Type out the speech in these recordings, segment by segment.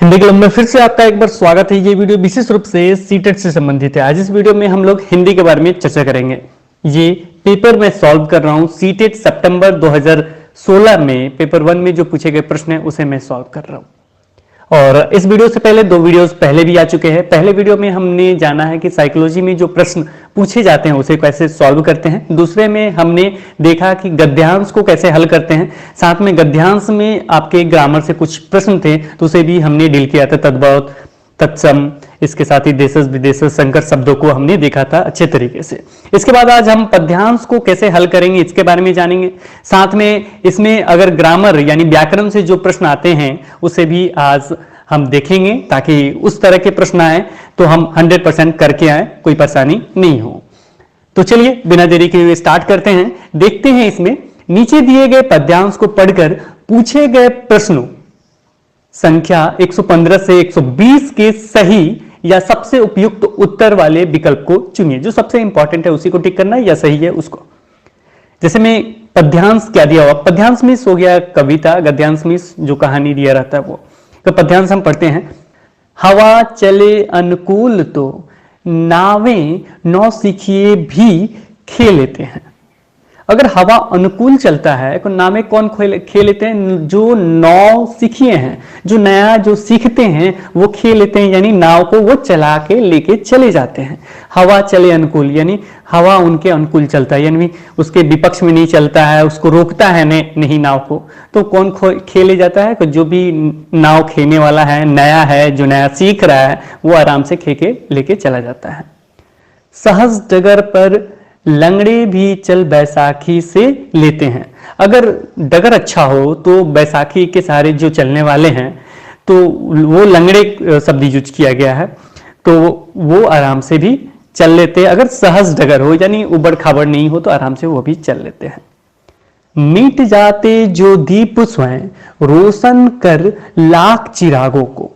Hindi club में फिर से आपका एक बार स्वागत है। ये वीडियो विशेष रूप से सीटेट से संबंधित है। आज इस वीडियो में हम लोग हिंदी के बारे में चर्चा करेंगे। ये पेपर मैं सॉल्व कर रहा हूं सीटेट सितंबर 2016 में पेपर 1 में जो पूछे गए प्रश्न है उसे मैं सॉल्व कर रहा हूं। और इस वीडियो से पहले दो वीडियोस पहले भी आ चुके हैं। पहले वीडियो में हमने जाना है कि साइकोलॉजी में जो प्रश्न पूछे जाते हैं उसे कैसे सॉल्व करते हैं। दूसरे में हमने देखा कि गद्यांश को कैसे हल करते हैं। साथ में गद्यांश में आपके ग्रामर से कुछ प्रश्न थे तो उसे भी हमने डील किया था। तद्भव, तत्सम, इसके साथ ही देशज विदेशज संकर शब्दों को हमने देखा था अच्छे तरीके से। इसके बाद आज हम पद्यांश को कैसे हल करेंगे इसके बारे में जानेंगे। साथ में इसमें अगर ग्रामर यानी व्याकरण से जो प्रश्न आते हैं उसे भी आज हम देखेंगे ताकि उस तरह के प्रश्न आए तो हम 100% करके आए, कोई परेशानी नहीं हो। तो चलिए बिना देरी के हुए स्टार्ट करते हैं। देखते हैं इसमें नीचे दिए गए पद्यांश को पढ़कर पूछे गए प्रश्नों संख्या 115 से 120 के सही या सबसे उपयुक्त उत्तर वाले विकल्प को चुनिए। जो सबसे इंपॉर्टेंट है उसी को टिक करना है या सही है उसको। जैसे मैं पद्यांश क्या दिया हुआ, पद्यांश में हो गया कविता, गद्यांश में जो कहानी दिया रहता है वो। तो पद्यांश हम पढ़ते हैं। हवा चले अनुकूल तो नावें नौ सीखिए भी खेल लेते हैं। अगर हवा अनुकूल चलता है तो नावें कौन खेल लेते हैं? जो नौ सीखिए हैं, जो नया जो सीखते हैं वो खेल लेते हैं, यानी नाव को वो चला के लेके चले जाते हैं। हवा चले अनुकूल यानी हवा उनके अनुकूल चलता है, यानी उसके विपक्ष में नहीं चलता है, उसको रोकता है नहीं नाव को। तो कौन खेले जाता है? तो जो भी नाव खेने वाला है, नया है, जो नया सीख रहा है वो आराम से खे के लेके चला जाता है। सहज डगर पर लंगड़े भी चल बैसाखी से लेते हैं। अगर डगर अच्छा हो तो बैसाखी के सारे जो चलने वाले हैं तो वो लंगड़े शब्द यूज किया गया है, तो वो आराम से भी चल लेते हैं। अगर सहज डगर हो यानी उबड़ खाबड़ नहीं हो तो आराम से वो भी चल लेते हैं। मिट जाते जो दीप स्वयं रोशन कर लाख चिरागों को।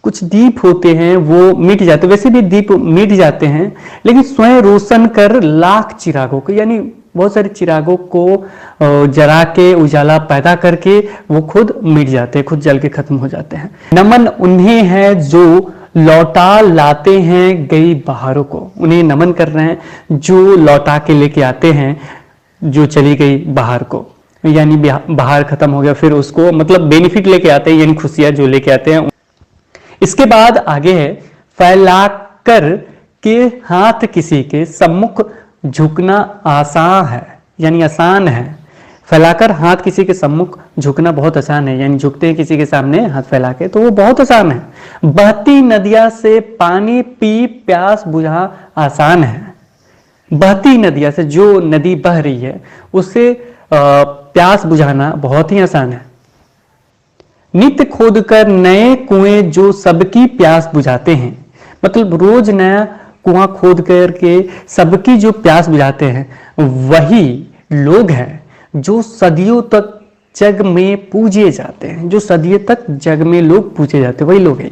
कुछ दीप होते हैं वो मिट जाते, वैसे भी दीप मिट जाते हैं, लेकिन स्वयं रोशन कर लाख चिरागों को, यानी बहुत सारे चिरागों को जला के उजाला पैदा करके वो खुद मिट जाते हैं, खुद जल के खत्म हो जाते हैं। नमन उन्हें है जो लौटा लाते हैं गई बहारों को। उन्हें नमन कर रहे हैं जो लौटा के लेके आते हैं जो चली गई बहार को, यानी बहार खत्म हो गया फिर उसको मतलब बेनिफिट लेके आते हैं, यानी खुशियां जो लेके आते हैं। इसके बाद आगे है फैलाकर के हाथ किसी के सम्मुख झुकना आसान है, यानी आसान है। फैलाकर हाथ किसी के सम्मुख झुकना बहुत आसान है, यानी झुकते हैं किसी के सामने हाथ फैला के तो वो बहुत आसान है। बहती नदिया से पानी पी प्यास बुझा आसान है। बहती नदिया से, जो नदी बह रही है उससे प्यास बुझाना बहुत ही आसान है। नित्य खोद कर नए कुएं जो सबकी प्यास बुझाते हैं, मतलब रोज नया कुआं खोद करके सबकी जो प्यास बुझाते हैं वही लोग हैं जो सदियों तक जग में पूजे जाते हैं। जो सदियों तक जग में लोग पूजे जाते हैं वही लोग हैं।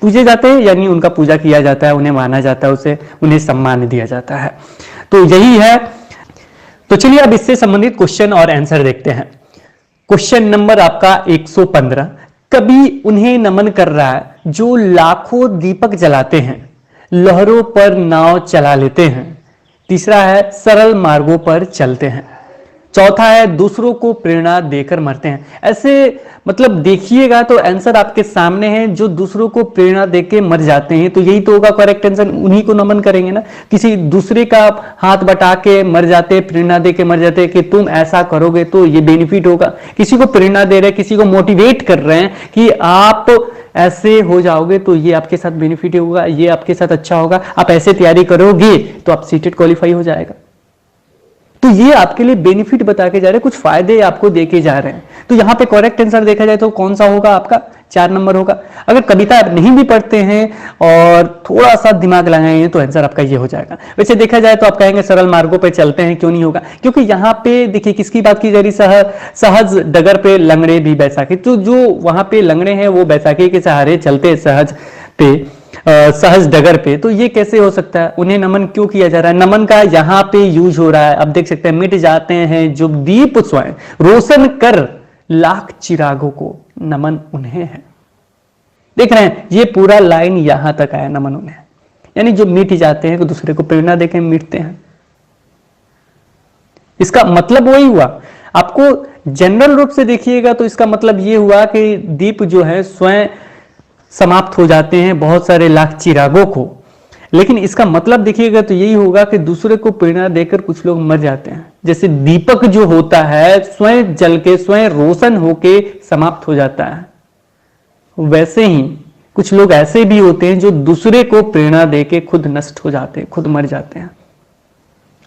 पूजे जाते हैं यानी उनका पूजा किया जाता है, उन्हें माना जाता है, उसे उन्हें सम्मान दिया जाता है। तो यही है। तो चलिए अब इससे संबंधित क्वेश्चन और आंसर देखते हैं। क्वेश्चन नंबर आपका 115। कभी उन्हें नमन कर रहा है जो लाखों दीपक जलाते हैं, लहरों पर नाव चला लेते हैं। तीसरा है सरल मार्गों पर चलते हैं। चौथा है दूसरों को प्रेरणा देकर मरते हैं। ऐसे मतलब देखिएगा तो आंसर आपके सामने है, जो दूसरों को प्रेरणा देकर मर जाते हैं तो यही तो होगा करेक्ट आंसर। उन्हीं को नमन करेंगे ना। किसी दूसरे का हाथ बटा के मर जाते, प्रेरणा देकर मर जाते कि तुम ऐसा करोगे तो ये बेनिफिट होगा। किसी को प्रेरणा दे रहे हैं, किसी को मोटिवेट कर रहे हैं कि आप ऐसे हो जाओगे तो ये आपके साथ बेनिफिट होगा, ये आपके साथ अच्छा होगा, आप ऐसे तैयारी करोगे तो आप सीटेट क्वालिफाई हो जाएगा। तो ये आपके लिए बेनिफिट बता के जा रहे हैं, कुछ फायदे आपको देके जा रहे हैं। तो यहां पे करेक्ट आंसर देखा जाए तो कौन सा होगा? आपका 4 नंबर होगा। अगर कविता आप नहीं भी पढ़ते हैं और थोड़ा सा दिमाग लगाएंगे तो आंसर आपका ये हो जाएगा। वैसे देखा जाए तो आप कहेंगे सरल मार्गों पे चलते हैं, क्यों नहीं होगा? क्योंकि यहाँ पे देखिए किसकी बात की जा रही, सहज डगर पे लंगड़े भी बैसाखी। तो जो वहां पे लंगड़े हैं वो बैसाखी के सहारे चलते सहज पे, सहज डगर पे। तो ये कैसे हो सकता है? उन्हें नमन क्यों किया जा रहा है? नमन का यहाँ पे यूज हो रहा है। अब देख सकते हैं मिट जाते हैं जो दीप स्वयं रोशन कर लाख चिरागों को, नमन उन्हें है। देख रहे हैं, ये पूरा लाइन यहां तक आया नमन उन्हें, यानी जो मिट जाते हैं, दूसरे को प्रेरणा देकर मिटते हैं। इसका मतलब वही हुआ। आपको जनरल रूप से देखिएगा तो इसका मतलब ये हुआ कि दीप जो है स्वयं समाप्त हो जाते हैं बहुत सारे लाख चिरागों को, लेकिन इसका मतलब देखिएगा तो यही होगा कि दूसरे को प्रेरणा देकर कुछ लोग मर जाते हैं। जैसे दीपक जो होता है स्वयं जल के स्वयं रोशन होके समाप्त हो जाता है, वैसे ही कुछ लोग ऐसे भी होते हैं जो दूसरे को प्रेरणा देके खुद नष्ट हो जाते हैं, खुद मर जाते हैं।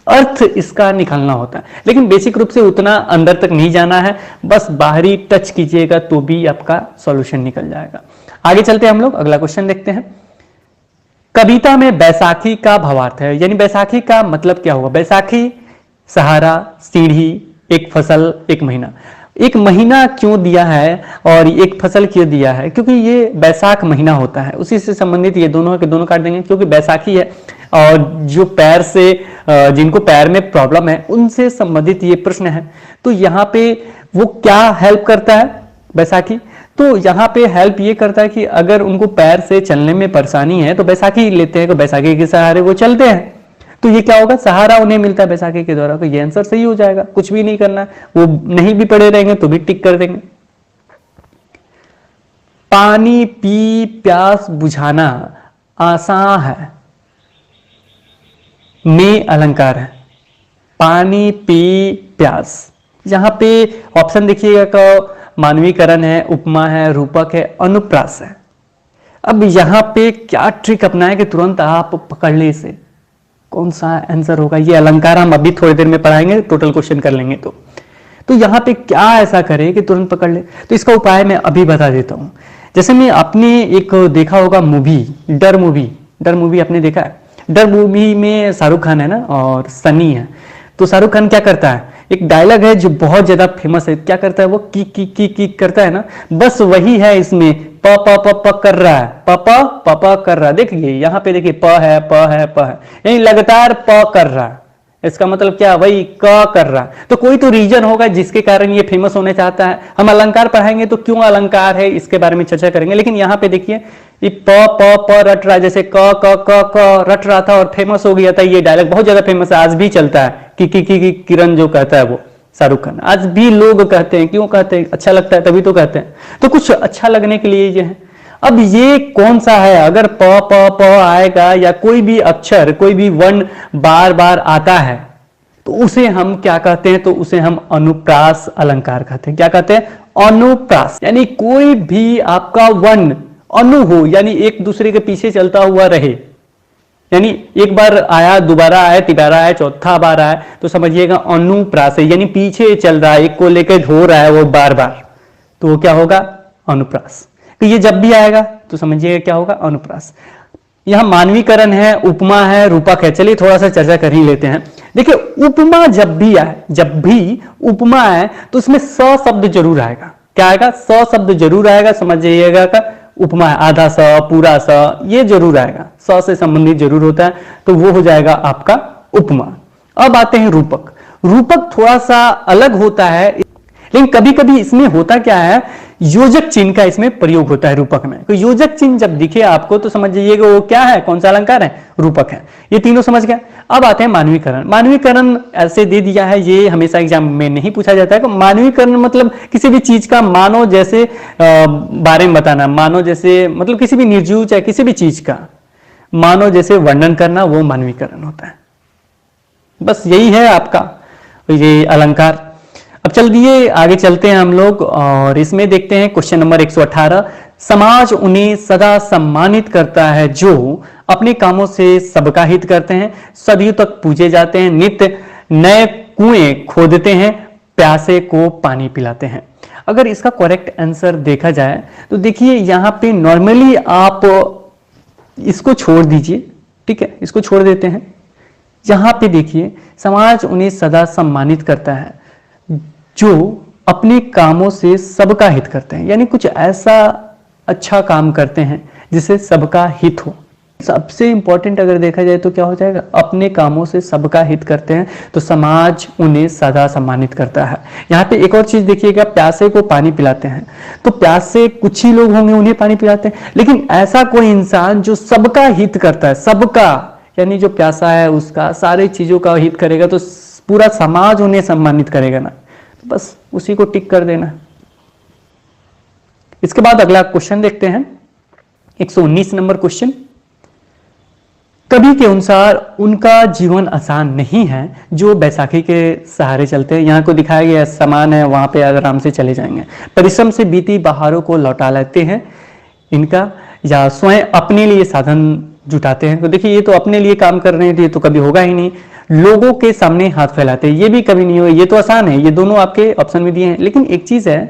अर्थ इसका निकालना होता है, लेकिन बेसिक रूप से उतना अंदर तक नहीं जाना है, बस बाहरी टच कीजिएगा तो भी आपका सॉल्यूशन निकल जाएगा। आगे चलते हैं हम लोग, अगला क्वेश्चन देखते हैं। कविता में बैसाखी का भावार्थ है, यानी बैसाखी का मतलब क्या हुआ? बैसाखी, सहारा, सीढ़ी, एक फसल, एक महीना। एक महीना क्यों दिया है और एक फसल क्यों दिया है? क्योंकि ये बैसाख महीना होता है, उसी से संबंधित ये दोनों के दोनों काट देंगे, क्योंकि बैसाखी है और जो पैर से जिनको पैर में प्रॉब्लम है उनसे संबंधित ये प्रश्न है। तो यहाँ पे वो क्या हेल्प करता है बैसाखी? तो यहाँ पे हेल्प ये करता है कि अगर उनको पैर से चलने में परेशानी है तो बैसाखी लेते हैं, तो बैसाखी के सहारे वो चलते हैं, तो ये क्या होगा? सहारा उन्हें मिलता है बैसाखी के द्वारा। तो ये आंसर सही हो जाएगा, कुछ भी नहीं करना, वो नहीं भी पड़े रहेंगे तो भी टिक कर देंगे। पानी पी प्यास बुझाना आसान है में अलंकार है। पानी पी प्यास, यहां पे ऑप्शन देखिएगा का मानवीकरण है, उपमा है, रूपक है, अनुप्रास है। अब यहां पे क्या ट्रिक अपनाए कि तुरंत आप पकड़ ले इसे, कौन सा आंसर होगा? ये अलंकार हम अभी थोड़ी देर में पढ़ाएंगे, टोटल क्वेश्चन कर लेंगे। तो यहां पे क्या ऐसा करे कि तुरंत पकड़ ले? तो इसका उपाय मैं अभी बता देता हूं। जैसे में आपने एक देखा होगा मूवी, डर मूवी आपने देखा है? डर मूवी में शाहरुख खान है ना और सनी है। तो शाहरुख खान क्या करता है, एक डायलॉग है जो बहुत ज्यादा फेमस है, क्या करता है वो? की की की की करता है ना, बस वही है इसमें। प प प प कर रहा है, प प प प कर रहा है। देखिए यहाँ पे देखिए, प है प है प है, यानी लगातार प कर रहा है। इसका मतलब क्या? वही क कर रहा है। तो कोई तो रीजन होगा जिसके कारण ये फेमस होने चाहता है। हम अलंकार पढ़ाएंगे तो क्यों अलंकार है इसके बारे में चर्चा करेंगे, लेकिन यहाँ पे देखिए ये प प प रट रहा है, जैसे क क क क रट रहा था और फेमस हो गया था। ये डायलॉग बहुत ज्यादा फेमस है, आज भी चलता है। की किरण जो कहता है वो शाहरुख खान, आज भी लोग कहते हैं। क्यों कहते हैं? अच्छा लगता है तभी तो कहते हैं। तो कुछ अच्छा लगने के लिए ये है। अब ये कौन सा है? अगर प प प आएगा या कोई भी अक्षर, कोई भी वर्ण बार बार आता है तो उसे हम क्या कहते हैं? तो उसे हम अनुप्रास अलंकार कहते हैं। क्या कहते हैं? अनुप्रास। यानी कोई भी आपका वर्ण अनु हो, यानी एक दूसरे के पीछे चलता हुआ रहे, यानी एक बार आया, दोबारा आया, तिबारा आया, चौथा बार आया, तो समझिएगा अनुप्रास है, यानी पीछे चल रहा है, एक को लेकर हो रहा है वो बार बार, तो वो क्या होगा? अनुप्रास। तो ये जब भी आएगा तो समझिएगा क्या होगा? अनुप्रास। यहां मानवीकरण है, उपमा है, रूपक है। चलिए थोड़ा सा चर्चा कर ही लेते हैं। देखिए उपमा जब भी आए, जब भी उपमा आए तो उसमें स शब्द जरूर आएगा। क्या आएगा? स शब्द जरूर आएगा। समझिएगा का उपमा है, आधा स, पूरा स, ये जरूर आएगा, स से संबंधित जरूर होता है, तो वो हो जाएगा आपका उपमा। अब आते हैं रूपक। रूपक थोड़ा सा अलग होता है, लेकिन कभी कभी इसमें होता क्या है, योजक चिन्ह का इसमें प्रयोग होता है रूपक में। तो योजक चिन्ह जब दिखे आपको तो समझ जाइएगा वो क्या है, कौन सा अलंकार है? रूपक है। ये तीनों समझ गए। अब आते हैं मानवीकरण। मानवीकरण ऐसे दे दिया है, ये हमेशा एग्जाम में नहीं पूछा जाता है। मानवीकरण मतलब किसी भी चीज का मानो जैसे बारे में बताना, मानो जैसे मतलब किसी भी निर्जीव चाहे किसी भी चीज का मानो जैसे वर्णन करना, वो मानवीकरण होता है। बस यही है आपका ये अलंकार। अब चल दिए आगे चलते हैं हम लोग और इसमें देखते हैं क्वेश्चन नंबर 118। समाज उन्हें सदा सम्मानित करता है जो अपने कामों से सबका हित करते हैं, सदियों तक पूजे जाते हैं, नित्य नए कुएं खोदते हैं, प्यासे को पानी पिलाते हैं। अगर इसका करेक्ट आंसर देखा जाए तो देखिए यहाँ पे नॉर्मली आप इसको छोड़ दीजिए, ठीक है, इसको छोड़ देते हैं। यहां पे देखिए समाज उन्हें सदा सम्मानित करता है जो अपने कामों से सबका हित करते हैं, यानी कुछ ऐसा अच्छा काम करते हैं जिससे सबका हित हो। सबसे इंपॉर्टेंट अगर देखा जाए तो क्या हो जाएगा? अपने कामों से सबका हित करते हैं तो समाज उन्हें सदा सम्मानित करता है। यहाँ पे एक और चीज देखिएगा, प्यासे को पानी पिलाते हैं। तो प्यास से कुछ ही लोग होंगे, उन्हें पानी पिलाते हैं। लेकिन ऐसा कोई इंसान जो सबका हित करता है, सबका, यानी जो प्यासा है उसका सारी चीजों का हित करेगा, तो पूरा समाज उन्हें सम्मानित करेगा ना, तो बस उसी को टिक कर देना। इसके बाद अगला क्वेश्चन देखते हैं, 119 नंबर क्वेश्चन। कवि के अनुसार उनका जीवन आसान नहीं है जो बैसाखी के सहारे चलते हैं। यहाँ को दिखाया गया समान है, वहां पे आराम से चले जाएंगे। परिश्रम से बीती बहारों को लौटा लेते हैं इनका, या स्वयं अपने लिए साधन जुटाते हैं। तो देखिए ये तो अपने लिए काम कर रहे हैं, तो ये तो कभी होगा ही नहीं। लोगों के सामने हाथ फैलाते हैं, ये भी कभी नहीं होगा। ये तो आसान है, ये दोनों आपके ऑप्शन में दिए हैं। लेकिन एक चीज है,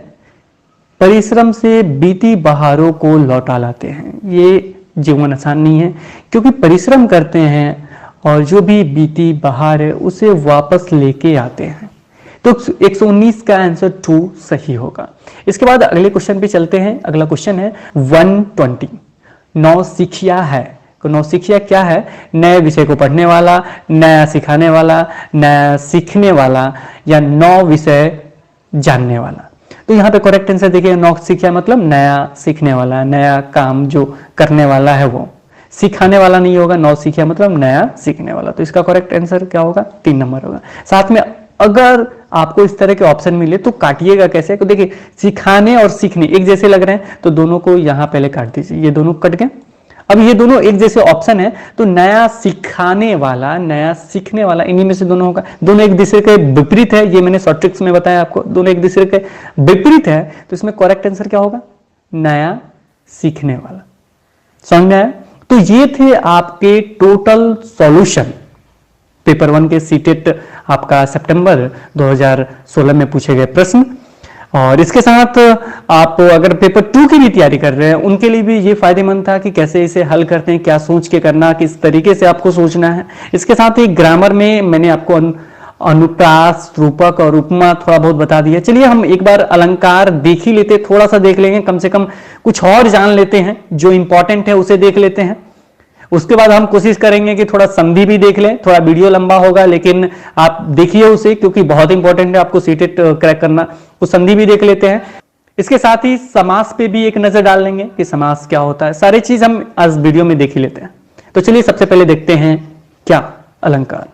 परिश्रम से बीती बहारों को लौटा लाते हैं, ये जीवन आसान नहीं है, क्योंकि परिश्रम करते हैं और जो भी बीती बहार है उसे वापस लेके आते हैं। तो 119 का आंसर 2 सही होगा। इसके बाद अगले क्वेश्चन पे चलते हैं। अगला क्वेश्चन है 120, नौसिखिया है। तो नौसिखिया क्या है? नए विषय को पढ़ने वाला, नया सिखाने वाला, नया सीखने वाला, या नौ विषय जानने वाला। तो यहाँ पे करेक्ट आंसर देखिए, नौसिखिया मतलब नया सीखने वाला, नया काम जो करने वाला है वो। सिखाने वाला नहीं होगा, नौसिखिया मतलब नया सीखने वाला। तो इसका करेक्ट आंसर क्या होगा? 3 नंबर होगा। साथ में अगर आपको इस तरह के ऑप्शन मिले तो काटिएगा कैसे? तो देखिए सिखाने और सीखने एक जैसे लग रहे हैं, तो दोनों को यहां पहले काट दीजिए, ये दोनों कट गए। अब ये दोनों एक जैसे ऑप्शन है, तो नया सिखाने वाला, नया सीखने वाला, इन्हीं में से दोनों होगा। दोनों एक दूसरे के विपरीत है, ये मैंने शॉर्ट ट्रिक्स में बताया आपको, दोनों एक दूसरे के विपरीत है। तो इसमें करेक्ट आंसर क्या होगा? नया सीखने वाला। समझ में आया? तो ये थे आपके टोटल सॉल्यूशन पेपर 1 के सीटेट आपका सितंबर 2016 में पूछे गए प्रश्न। और इसके साथ आप अगर पेपर 2 की भी तैयारी कर रहे हैं, उनके लिए भी ये फायदेमंद था कि कैसे इसे हल करते हैं, क्या सोच के करना, किस तरीके से आपको सोचना है। इसके साथ ही ग्रामर में मैंने आपको अनुप्रास, रूपक और उपमा थोड़ा बहुत बता दिया। चलिए हम एक बार अलंकार देख ही लेते, थोड़ा सा देख लेंगे, कम से कम कुछ और जान लेते हैं, जो इंपॉर्टेंट है उसे देख लेते हैं। उसके बाद हम कोशिश करेंगे कि थोड़ा संधि भी देख लें। थोड़ा वीडियो लंबा होगा लेकिन आप देखिए उसे, क्योंकि बहुत इंपॉर्टेंट है आपको सीटेट क्रैक करना। तो संधि भी देख लेते हैं। इसके साथ ही समास पे भी एक नजर डाल लेंगे कि समास क्या होता है। सारी चीज हम आज वीडियो में देख ही लेते हैं। तो चलिए सबसे पहले देखते हैं क्या अलंकार।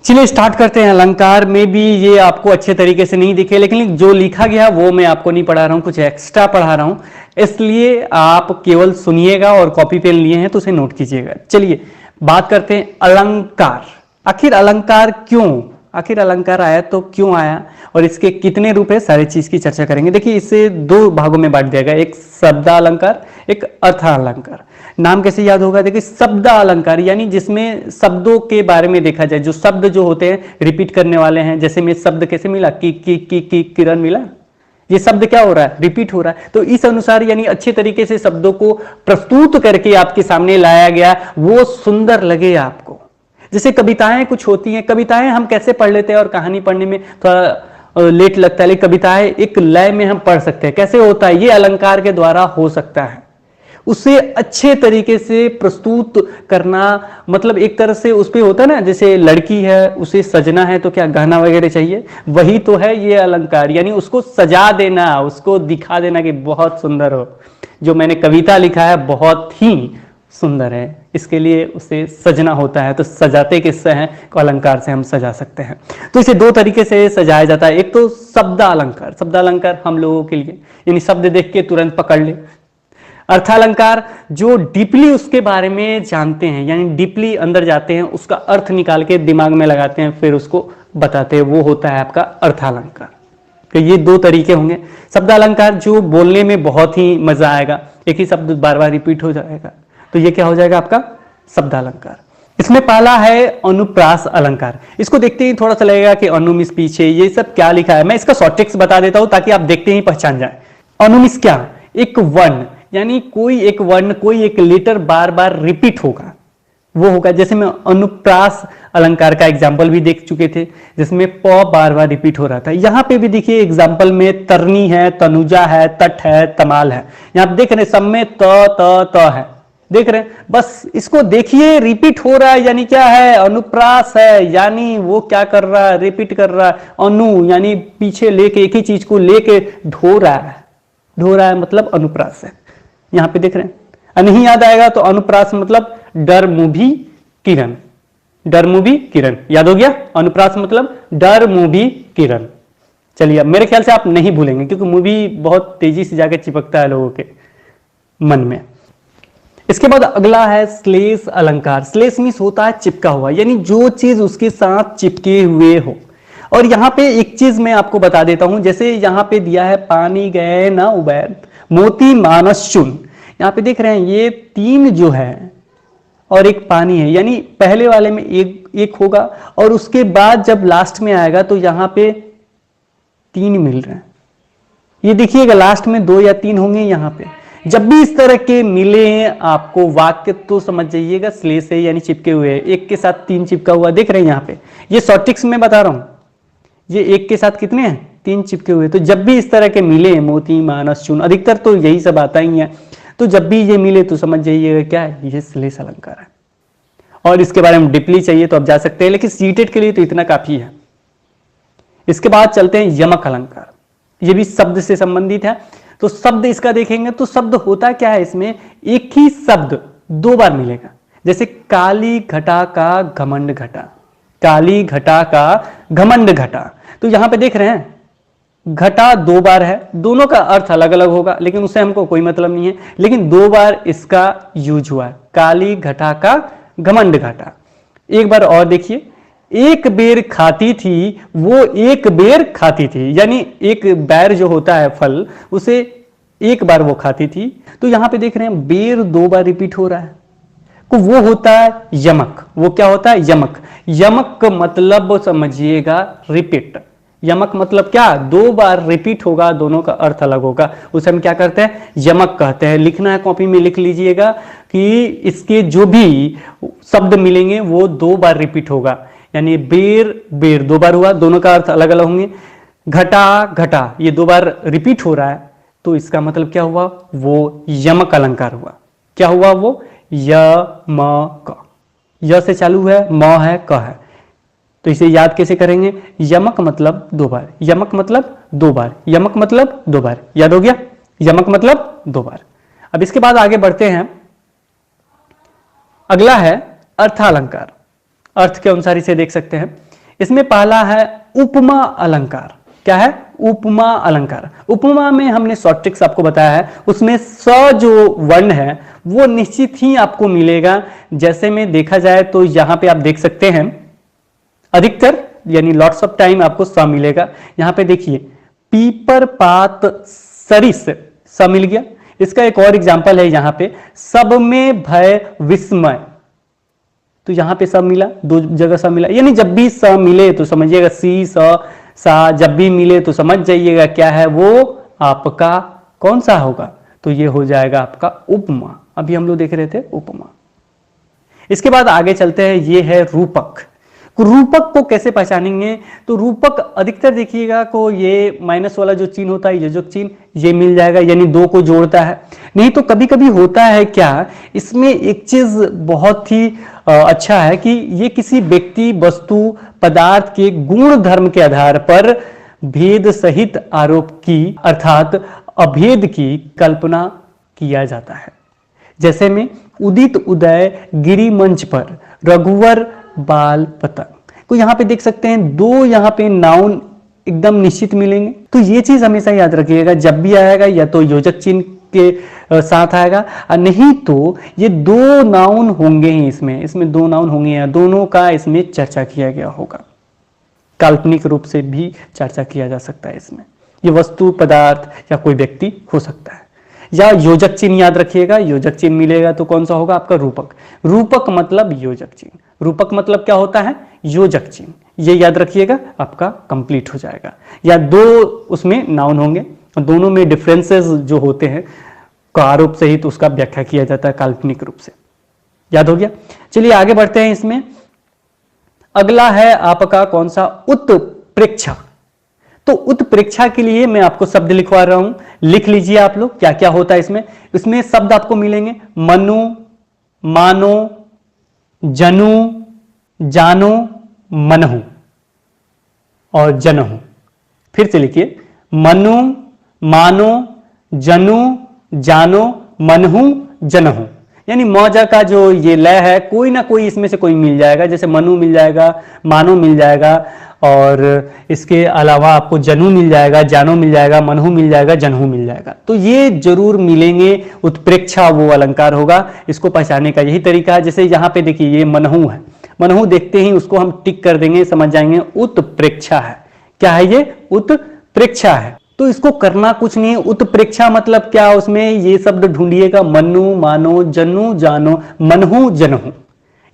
चलिए स्टार्ट करते हैं। अलंकार में भी ये आपको अच्छे तरीके से नहीं दिखे, लेकिन जो लिखा गया वो मैं आपको नहीं पढ़ा रहा हूं, कुछ एक्स्ट्रा पढ़ा रहा हूं, इसलिए आप केवल सुनिएगा और कॉपी पेन लिए हैं तो उसे नोट कीजिएगा। चलिए बात करते हैं अलंकार। आखिर अलंकार क्यों, आखिर अलंकार आया तो क्यों आया और इसके कितने रूप है, सारी चीज की चर्चा करेंगे। देखिए इसे 2 भागों में बांट दिया गया, एक शब्दालंकार, एक अर्थालंकार। नाम कैसे याद होगा? देखिए शब्दालंकार यानी जिसमें शब्दों के बारे में देखा जाए, जो शब्द जो होते हैं रिपीट करने वाले हैं। जैसे मैं शब्द कैसे मिला, की किरण मिला, ये शब्द क्या हो रहा है? रिपीट हो रहा है। तो इस अनुसार यानी अच्छे तरीके से शब्दों को प्रस्तुत करके आपके सामने लाया गया, वो सुंदर लगे आपको। जैसे कविताएं कुछ होती हैं, कविताएं हम कैसे पढ़ लेते हैं और कहानी पढ़ने में थोड़ा लेट लगता है, लेकिन कविताएं एक लय में हम पढ़ सकते हैं। कैसे होता है? ये अलंकार के द्वारा हो सकता है। उसे अच्छे तरीके से प्रस्तुत करना, मतलब एक तरह से उस पे होता है ना, जैसे लड़की है उसे सजना है तो क्या गहना वगैरह चाहिए, वही तो है ये अलंकार। यानी उसको सजा देना, उसको दिखा देना कि बहुत सुंदर हो। जो मैंने कविता लिखा है बहुत ही सुंदर है, इसके लिए उसे सजना होता है। तो सजाते किससे हैं? अलंकार से हम सजा सकते हैं। तो इसे 2 तरीके से सजाया जाता है। एक तो शब्दालंकार, शब्दालंकार हम लोगों के लिए यानी शब्द देख के तुरंत पकड़ ले। अर्थालंकार जो डीपली उसके बारे में जानते हैं, यानी डीपली अंदर जाते हैं, उसका अर्थ निकाल के दिमाग में लगाते हैं, फिर उसको बताते हैं, वो होता है आपका अर्थालंकार। तो ये 2 तरीके होंगे। शब्दालंकार जो बोलने में बहुत ही मजा आएगा, एक ही शब्द बार बार रिपीट हो जाएगा, तो ये क्या हो जाएगा आपका शब्दालंकार। इसमें पहला है अनुप्रास अलंकार। इसको देखते ही थोड़ा सा लगेगा कि अनुमिस पीछे ये सब क्या लिखा है। मैं इसका शॉर्ट ट्रिक्स बता देता हूं ताकि आप देखते ही पहचान जाए। अनुमिस क्या? एक वर्ण, यानी कोई एक वर्ण, कोई एक लेटर बार बार रिपीट होगा, वो होगा। जैसे मैं अनुप्रास अलंकार का एग्जाम्पल भी देख चुके थे, जिसमें प बार बार रिपीट हो रहा था। यहां पे भी देखिए एग्जाम्पल में तरनी है, तनुजा है, तट है, तमाल है। यहां देख रहे सब में त है, देख रहे हैं। बस इसको देखिए रिपीट हो रहा है, यानी क्या है? अनुप्रास है, यानी वो क्या कर रहा है? रिपीट कर रहा है। अनु यानी पीछे लेके, एक ही चीज को लेके ढो रहा है। ढो रहा है मतलब अनुप्रास है, यहां पे देख रहे हैं। नहीं याद आएगा तो अनुप्रास मतलब डरमुभी किरण, डरमुभी किरण, याद हो गया, अनुप्रास मतलब डरमुभी किरण। चलिए अब मेरे ख्याल से आप नहीं भूलेंगे क्योंकि मूवी बहुत तेजी से जाकर चिपकता है लोगों के मन में। इसके बाद अगला है श्लेष अलंकार। श्लेष मीन्स होता है चिपका हुआ, यानी जो चीज उसके साथ चिपके हुए हो। और यहां पे एक चीज मैं आपको बता देता हूं, जैसे यहां पे दिया है पानी गए न उबैर मोती मानस चुन, यहां पे देख रहे हैं ये 3 जो है और एक पानी है, यानी पहले वाले में एक होगा और उसके बाद जब लास्ट में आएगा तो यहां पे 3 मिल रहे हैं। ये देखिएगा लास्ट में 2 या 3 होंगे यहां पे। जब भी इस तरह के मिले आपको वाक्य तो समझ जाइएगा श्लेष है, यानी चिपके हुए हैं। एक के साथ 3 चिपका हुआ देख रहे हैं यहां पे, ये शॉर्ट ट्रिक्स में बता रहा हूं। ये एक के साथ कितने हैं, 3 चिपके हुए। तो जब भी इस तरह के मिले मोती मानस चून, अधिकतर तो यही सब आता ही है, तो जब भी ये मिले तो समझ जाइएगा क्या है, ये श्लेष अलंकार है। और इसके बारे में डीपली चाहिए तो आप जा सकते हैं, लेकिन सीटेट के लिए तो इतना काफी है। इसके बाद चलते हैं यमक अलंकार। ये भी शब्द से संबंधित है, तो शब्द इसका देखेंगे तो शब्द होता क्या है, इसमें एक ही शब्द 2 बार मिलेगा। जैसे काली घटा का घमंड घटा, काली घटा का घमंड घटा, तो यहां पे देख रहे हैं घटा 2 बार है, दोनों का अर्थ अलग अलग होगा लेकिन उससे हमको कोई मतलब नहीं है, लेकिन 2 बार इसका यूज हुआ है, काली घटा का घमंड घटा। एक बार और देखिए, एक बेर खाती थी वो एक बेर खाती थी, यानी एक बैर जो होता है फल, उसे एक बार वो खाती थी। तो यहां पे देख रहे हैं बेर 2 बार रिपीट हो रहा है, तो वो होता है यमक। वो क्या होता है, यमक। यमक मतलब समझिएगा रिपीट। यमक मतलब क्या, 2 बार रिपीट होगा, दोनों का अर्थ अलग होगा, उसे हम क्या करते हैं, यमक कहते हैं। लिखना है कॉपी में लिख लीजिएगा कि इसके जो भी शब्द मिलेंगे वो 2 बार रिपीट होगा, यानी बेर बेर 2 बार हुआ, दोनों का अर्थ अलग अलग होंगे। घटा घटा ये 2 बार रिपीट हो रहा है, तो इसका मतलब क्या हुआ, वो यमक अलंकार हुआ। क्या हुआ वो, यमक। य से चालू है, म है, क है, तो इसे याद कैसे करेंगे, यमक मतलब 2 बार, यमक मतलब 2 बार, यमक मतलब 2 बार, याद हो गया, यमक मतलब 2 बार। अब इसके बाद आगे बढ़ते हैं, अगला है अर्थालंकार। अर्थ के अनुसार इसे देख सकते हैं। इसमें पहला है उपमा अलंकार। क्या है, उपमा अलंकार। उपमा में हमने शॉर्ट ट्रिक्स आपको बताया है, उसमें स जो वर्ण है वो निश्चित ही आपको मिलेगा। जैसे में देखा जाए तो यहां पे आप देख सकते हैं अधिकतर यानी लॉट्स ऑफ टाइम आपको स मिलेगा। यहां पे देखिए पीपर पात सरिस, स मिल गया। इसका एक और एग्जांपल है यहां पे, सब में भय विस्मय, तो यहां पे सब मिला, 2 जगह सब मिला, यानी जब भी स मिले तो समझिएगा सी स सा, जब भी मिले तो समझ जाइएगा क्या है, वो आपका कौन सा होगा, तो ये हो जाएगा आपका उपमा। अभी हम लोग देख रहे थे उपमा। इसके बाद आगे चलते हैं, ये है रूपक। रूपक को कैसे पहचानेंगे, तो रूपक अधिकतर देखिएगा को ये माइनस वाला जो चिन्ह होता है, योजक चिन्ह, ये मिल जाएगा, यानी 2 को जोड़ता है। नहीं तो कभी कभी होता है क्या, इसमें एक चीज बहुत ही अच्छा है कि ये किसी व्यक्ति वस्तु पदार्थ के गुण धर्म के आधार पर भेद सहित आरोप की अर्थात अभेद की कल्पना किया जाता है। जैसे में उदित उदय गिरी मंच पर रघुवर बाल पतंग, तो यहां पे देख सकते हैं 2 यहां पे नाउन एकदम निश्चित मिलेंगे। तो ये चीज हमेशा याद रखिएगा, जब भी आएगा या तो योजक चिन्ह के साथ आएगा, और नहीं तो ये 2 नाउन होंगे ही इसमें 2 नाउन होंगे, या दोनों का इसमें चर्चा किया गया होगा। काल्पनिक रूप से भी चर्चा किया जा सकता है इसमें, ये वस्तु पदार्थ या कोई व्यक्ति हो सकता है। या योजक चिन्ह याद रखिएगा, योजक चिन्ह मिलेगा तो कौन सा होगा आपका, रूपक। रूपक मतलब योजक चिन्ह, रूपक मतलब क्या होता है, योजक चिन्ह, ये याद रखिएगा, आपका कंप्लीट हो जाएगा। या 2 उसमें नाउन होंगे, दोनों में डिफरेंसेस जो होते हैं का आरोप सहित उसका व्याख्या किया जाता है काल्पनिक रूप से, याद हो गया। चलिए आगे बढ़ते हैं। इसमें अगला है आपका कौन सा, उत्प्रेक्षा। तो उत्प्रेक्षा के लिए मैं आपको शब्द लिखवा रहा हूं, लिख लीजिए आप लोग क्या क्या होता है इसमें। इसमें शब्द आपको मिलेंगे मनु, मानो, जनु, जानो, मनहु और जनहु। फिर से लिखिए, मनु, मानो, जनु, जानो, मनहु, जनहु। यानी मौजा का जो ये लय है, कोई ना कोई इसमें से कोई मिल जाएगा। जैसे मनु मिल जाएगा, मानो मिल जाएगा, और इसके अलावा आपको जनु मिल जाएगा, जानो मिल जाएगा, मनहु मिल जाएगा, जनहु मिल जाएगा। तो ये जरूर मिलेंगे, उत्प्रेक्षा वो अलंकार होगा। इसको पहचानने का यही तरीका है। जैसे यहाँ पे देखिए ये मनहु है, मनहु देखते ही उसको हम टिक कर देंगे, समझ जाएंगे उत्प्रेक्षा है। क्या है ये? उत्प्रेक्षा है। तो इसको करना कुछ नहीं है। उत्प्रेक्षा मतलब क्या? उसमें ये शब्द ढूंढिएगा, मनु, मानो, जनु, जानो, मनहु, जनहु।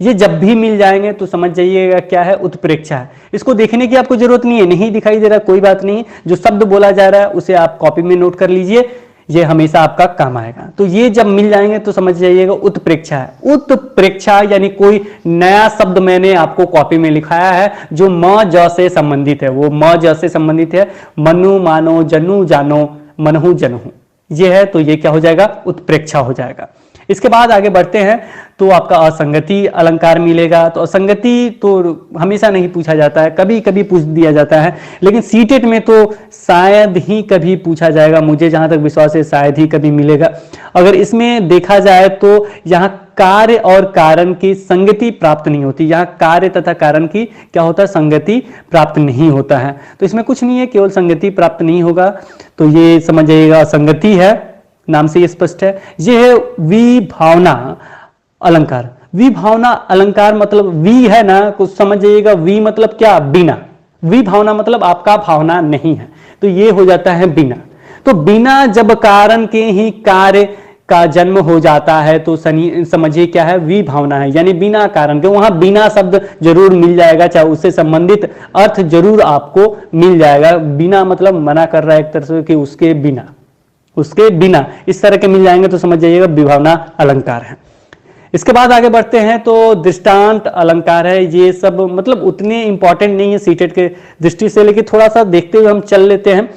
ये जब भी मिल जाएंगे तो समझ जाइएगा क्या है? उत्प्रेक्षा है। इसको देखने की आपको जरूरत नहीं है, नहीं दिखाई दे रहा कोई बात नहीं, जो शब्द बोला जा रहा है उसे आप कॉपी में नोट कर लीजिए, ये हमेशा आपका काम आएगा। तो ये जब मिल जाएंगे तो समझ जाइएगा उत्प्रेक्षा है। उत्प्रेक्षा यानी कोई नया शब्द मैंने आपको कॉपी में लिखाया है जो म ज से संबंधित है, वो म ज से संबंधित है। मनु, मानो, जनु, जानो, मनहु, जनहु, ये है। तो ये क्या हो जाएगा? उत्प्रेक्षा हो जाएगा। इसके बाद आगे बढ़ते हैं तो आपका असंगति अलंकार मिलेगा। तो असंगति तो हमेशा नहीं पूछा जाता है, कभी कभी पूछ दिया जाता है, लेकिन सीटेट में तो शायद ही कभी पूछा जाएगा। मुझे जहां तक विश्वास है शायद ही कभी मिलेगा। अगर इसमें देखा जाए तो यहाँ कार्य और कारण की संगति प्राप्त नहीं होती। यहाँ कार्य तथा कारण की क्या होता है? संगति प्राप्त नहीं होता है। तो इसमें कुछ नहीं है, केवल संगति प्राप्त नहीं होगा। तो ये समझ जाइएगा असंगति है, नाम से ये स्पष्ट है। ये है विभावना अलंकार। विभावना अलंकार मतलब वी है ना, कुछ समझ जाइएगा। वी मतलब क्या? बिना। विभावना मतलब आपका भावना नहीं है, तो ये हो जाता है बिना। तो बिना जब कारण के ही कार्य का जन्म हो जाता है तो समझिए क्या है? विभावना है, यानी बिना कारण के। वहां बिना शब्द जरूर मिल जाएगा, चाहे उससे संबंधित अर्थ जरूर आपको मिल जाएगा। बिना मतलब मना कर रहा है एक तरह से कि उसके बिना, उसके बिना, इस तरह के मिल जाएंगे तो समझ जाइएगा विभावना अलंकार है। इसके बाद आगे बढ़ते हैं तो दृष्टांत अलंकार है। ये सब मतलब उतने इंपॉर्टेंट नहीं है सीटेट के दृष्टि से, लेकिन थोड़ा सा देखते हुए हम चल लेते हैं।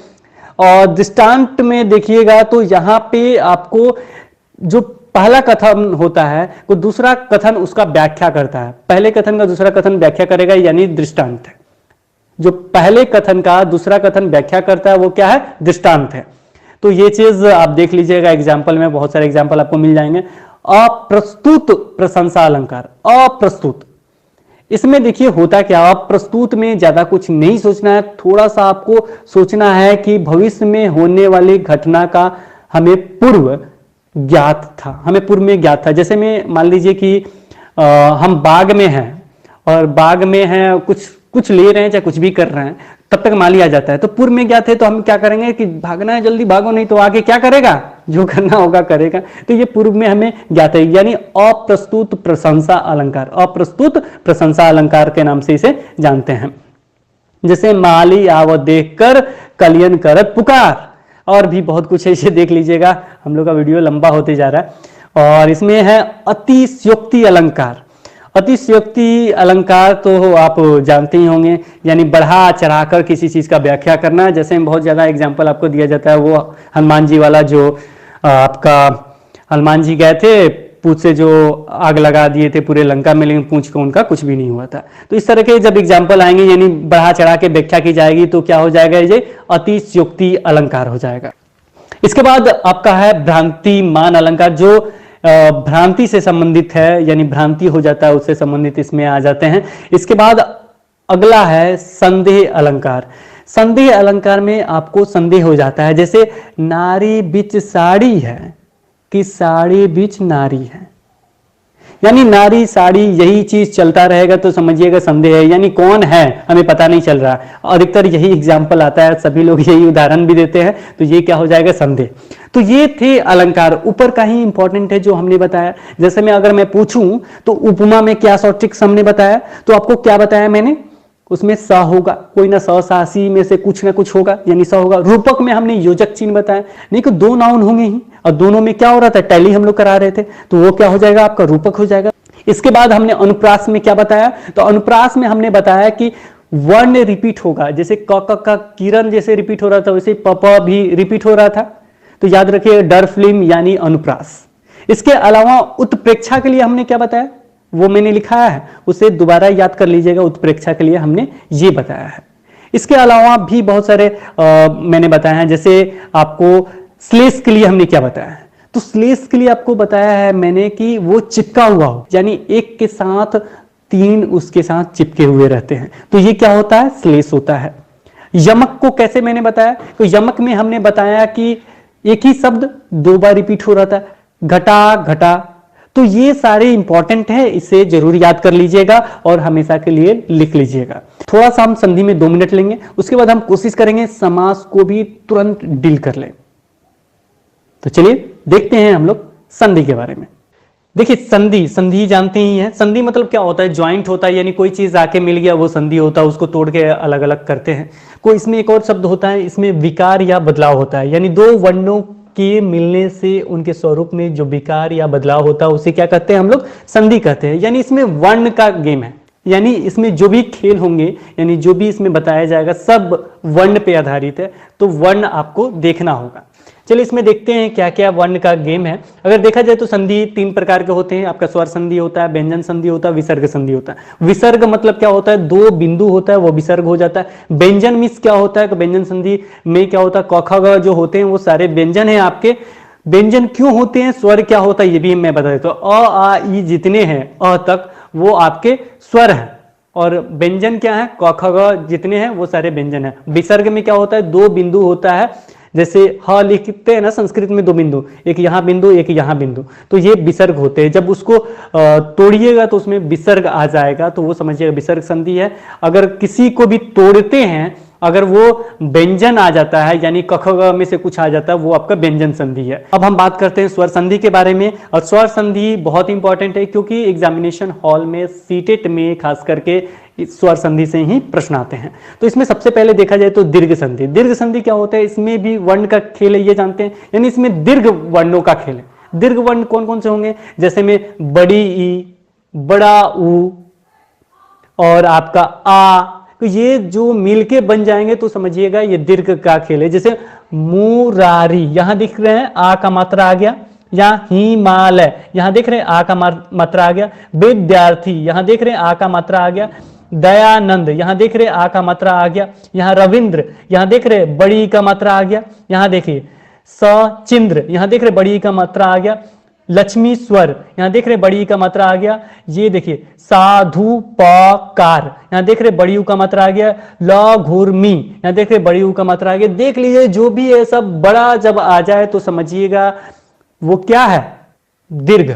और दृष्टांत में देखिएगा तो यहाँ पे आपको जो पहला कथन होता है वो दूसरा कथन उसका व्याख्या करता है। पहले कथन का दूसरा कथन व्याख्या करेगा, यानी दृष्टांत है। जो पहले कथन का दूसरा कथन व्याख्या करता है वो क्या है? दृष्टांत है। तो ये चीज आप देख लीजिएगा, एग्जाम्पल में बहुत सारे एग्जाम्पल आपको मिल जाएंगे। अप्रस्तुत प्रशंसा अलंकार। अप्रस्तुत, इसमें देखिए होता क्या? अप्रस्तुत में ज्यादा कुछ नहीं सोचना है, थोड़ा सा आपको सोचना है कि भविष्य में होने वाली घटना का हमें पूर्व ज्ञात था, हमें पूर्व में ज्ञात था। जैसे में मान लीजिए कि हम बाग में हैं और बाग में हैं, कुछ ले रहे हैं चाहे कुछ भी कर रहे हैं, तब तक माली आ जाता है। तो पूर्व में ज्ञात है तो हम क्या करेंगे कि भागना है, जल्दी भागो, नहीं तो आगे क्या करेगा? जो करना होगा करेगा। तो ये पूर्व में हमें ज्ञात है, यानी अप्रस्तुत प्रशंसा अलंकार। अप्रस्तुत प्रशंसा अलंकार के नाम से इसे जानते हैं। जैसे माली आवत देखकर कलियन करत पुकार, और भी बहुत कुछ है, इसे देख लीजिएगा, हम लोग का वीडियो लंबा होते जा रहा है। और इसमें है अतिशयोक्ति अलंकार। अतिशयोक्ति अलंकार तो आप जानते ही होंगे, यानी बढ़ा चढ़ाकर किसी चीज का व्याख्या करना। जैसे बहुत ज्यादा एग्जाम्पल आपको दिया जाता है, वो हनुमान जी वाला, जो आपका हनुमान जी गए थे, पूंछ से जो आग लगा दिए थे पूरे लंका में, लेकिन पूंछ को उनका कुछ भी नहीं हुआ था। तो इस तरह के जब एग्जाम्पल आएंगे, यानी बढ़ा चढ़ा के व्याख्या की जाएगी, तो क्या हो जाएगा? ये अतिशयोक्ति अलंकार हो जाएगा। इसके बाद आपका है भ्रांति मान अलंकार, जो भ्रांति से संबंधित है, यानी भ्रांति हो जाता है उससे संबंधित इसमें आ जाते हैं। इसके बाद अगला है संदेह अलंकार। संदेह अलंकार में आपको संदेह हो जाता है, जैसे नारी बीच साड़ी है कि साड़ी बीच नारी है, यानी नारी साड़ी यही चीज चलता रहेगा तो समझिएगा संदेह है, यानी कौन है हमें पता नहीं चल रहा। अधिकतर यही एग्जाम्पल आता है, सभी लोग यही उदाहरण भी देते हैं, तो ये क्या हो जाएगा? संदेह। तो ये थे अलंकार। ऊपर का ही इंपॉर्टेंट है जो हमने बताया। जैसे मैं अगर मैं पूछूं तो उपमा में क्या शॉर्ट ट्रिक्स हमने बताया, तो आपको क्या बताया मैंने? उसमें स होगा, कोई ना स सासी में से कुछ ना कुछ होगा, यानी स होगा। रूपक में हमने योजक चिन्ह बताया, नहीं कि दो नाउन होंगे ही, और दोनों में क्या हो रहा था? टैली हम लोग करा रहे थे, तो वो क्या हो जाएगा? आपका रूपक हो जाएगा। इसके बाद हमने अनुप्रास में क्या बताया? तो अनुप्रास में हमने बताया कि वर्ण रिपीट होगा, जैसे क का किरण जैसे रिपीट हो रहा था, वैसे प भी रिपीट हो रहा था। तो याद रखिए डर फिल्म यानी अनुप्रास। इसके अलावा उत्प्रेक्षा के लिए हमने क्या बताया? वो मैंने लिखाया है, उसे दोबारा याद कर लीजिएगा। उत्प्रेक्षा के लिए हमने ये बताया है। इसके अलावा भी बहुत सारे मैंने बताया है, जैसे आपको स्लेश के लिए हमने क्या बताया है? तो स्लेश के लिए आपको बताया है मैंने कि वो चिपका हुआ हो, यानी एक के साथ तीन उसके साथ चिपके हुए रहते हैं, तो ये क्या होता है? स्लेश होता है। यमक को कैसे मैंने बताया? तो यमक में हमने बताया कि एक ही शब्द दो बार रिपीट हो रहा था, घटा घटा। तो ये सारे इंपॉर्टेंट है, इसे जरूर याद कर लीजिएगा और हमेशा के लिए लिख लीजिएगा। थोड़ा सा हम संधि में 2 मिनट लेंगे, उसके बाद हम कोशिश करेंगे समास को भी तुरंत डील कर लें। तो चलिए देखते हैं हम लोग संधि के बारे में। देखिए संधि जानते ही हैं। संधि मतलब क्या होता है? ज्वाइंट होता है, यानी कोई चीज आके मिल गया वो संधि होता है, उसको तोड़ के अलग अलग करते हैं। कोई इसमें एक और शब्द होता है, इसमें विकार या बदलाव होता है, यानी दो वर्णों के मिलने से उनके स्वरूप में जो विकार या बदलाव होता है उसे क्या कहते हैं हम लोग? संधि कहते हैं। यानी इसमें वर्ण का गेम है, यानी इसमें जो भी खेल होंगे, यानी जो भी इसमें बताया जाएगा सब वर्ण पे आधारित है, तो वर्ण आपको देखना होगा। चलिए इसमें देखते हैं क्या क्या वर्ण का गेम है। अगर देखा जाए तो संधि 3 प्रकार के होते हैं। आपका स्वर संधि होता है, व्यंजन संधि होता है, विसर्ग संधि होता है। विसर्ग मतलब क्या होता है? 2 बिंदु होता है वो विसर्ग हो जाता है। व्यंजन मीन्स क्या होता है? व्यंजन संधि में क्या होता है? क ख ग जो होते हैं वो सारे व्यंजन है आपके। व्यंजन क्यों होते हैं? स्वर क्या होता है ये भी मैं बता देता हूं। अ आ ई जितने हैं अ तक वो आपके स्वर हैं, और व्यंजन क्या है? क ख ग जितने हैं वो सारे व्यंजन है। विसर्ग में क्या होता है? 2 बिंदु होता है, जैसे ह लिखते हैं ना संस्कृत में 2 बिंदु, एक यहाँ बिंदु एक यहाँ बिंदु, तो ये विसर्ग होते हैं। जब उसको तोड़िएगा तो उसमें विसर्ग आ जाएगा, तो वो समझिएगा विसर्ग संधि है। अगर किसी को भी तोड़ते हैं, अगर वो व्यंजन आ जाता है, यानी क ख ग में से कुछ आ जाता है, वो आपका व्यंजन संधि है। अब हम बात करते हैं स्वर संधि के बारे में। और स्वर संधि बहुत इंपॉर्टेंट है, क्योंकि एग्जामिनेशन हॉल में सीटेट में खास करके स्वर संधि से ही प्रश्न आते हैं। तो इसमें सबसे पहले देखा जाए तो दीर्घ संधि। दीर्घ संधि क्या होता है? इसमें भी वर्ण का खेल है, ये जानते हैं, यानी इसमें दीर्घ वर्णों का खेल है। दीर्घ वर्ण कौन कौन से होंगे? जैसे में बड़ी ई, बड़ा ऊ और आपका आ, तो ये जो मिलके बन जाएंगे तो समझिएगा ये दीर्घ का खेल है। जैसे मुरारी, यहां दिख रहे हैं आ का मात्रा आ गया। यहाँ हिमालय, यहां देख रहे हैं आ का मात्रा आ गया। विद्यार्थी, यहां देख रहे हैं आ का मात्रा आ गया। दयानंद, यहां देख रहे हैं आ का मात्रा आ गया। यहाँ रविंद्र, यहां देख रहे हैं बड़ी का मात्रा आ गया। यहां देखिए सचिंद्र, यहां देख रहे बड़ी का मात्रा आ गया। लक्ष्मी स्वर, यहां देख रहे बड़ी का मात्रा आ गया। ये देखिए साधु पकार, यहां देख रहे बड़ी का मात्रा आ गया। लघुर्मी, यहां देख रहे बड़ी का मात्रा आ गया। देख लीजिए जो भी है सब बड़ा जब आ जाए तो समझिएगा वो क्या है? दीर्घ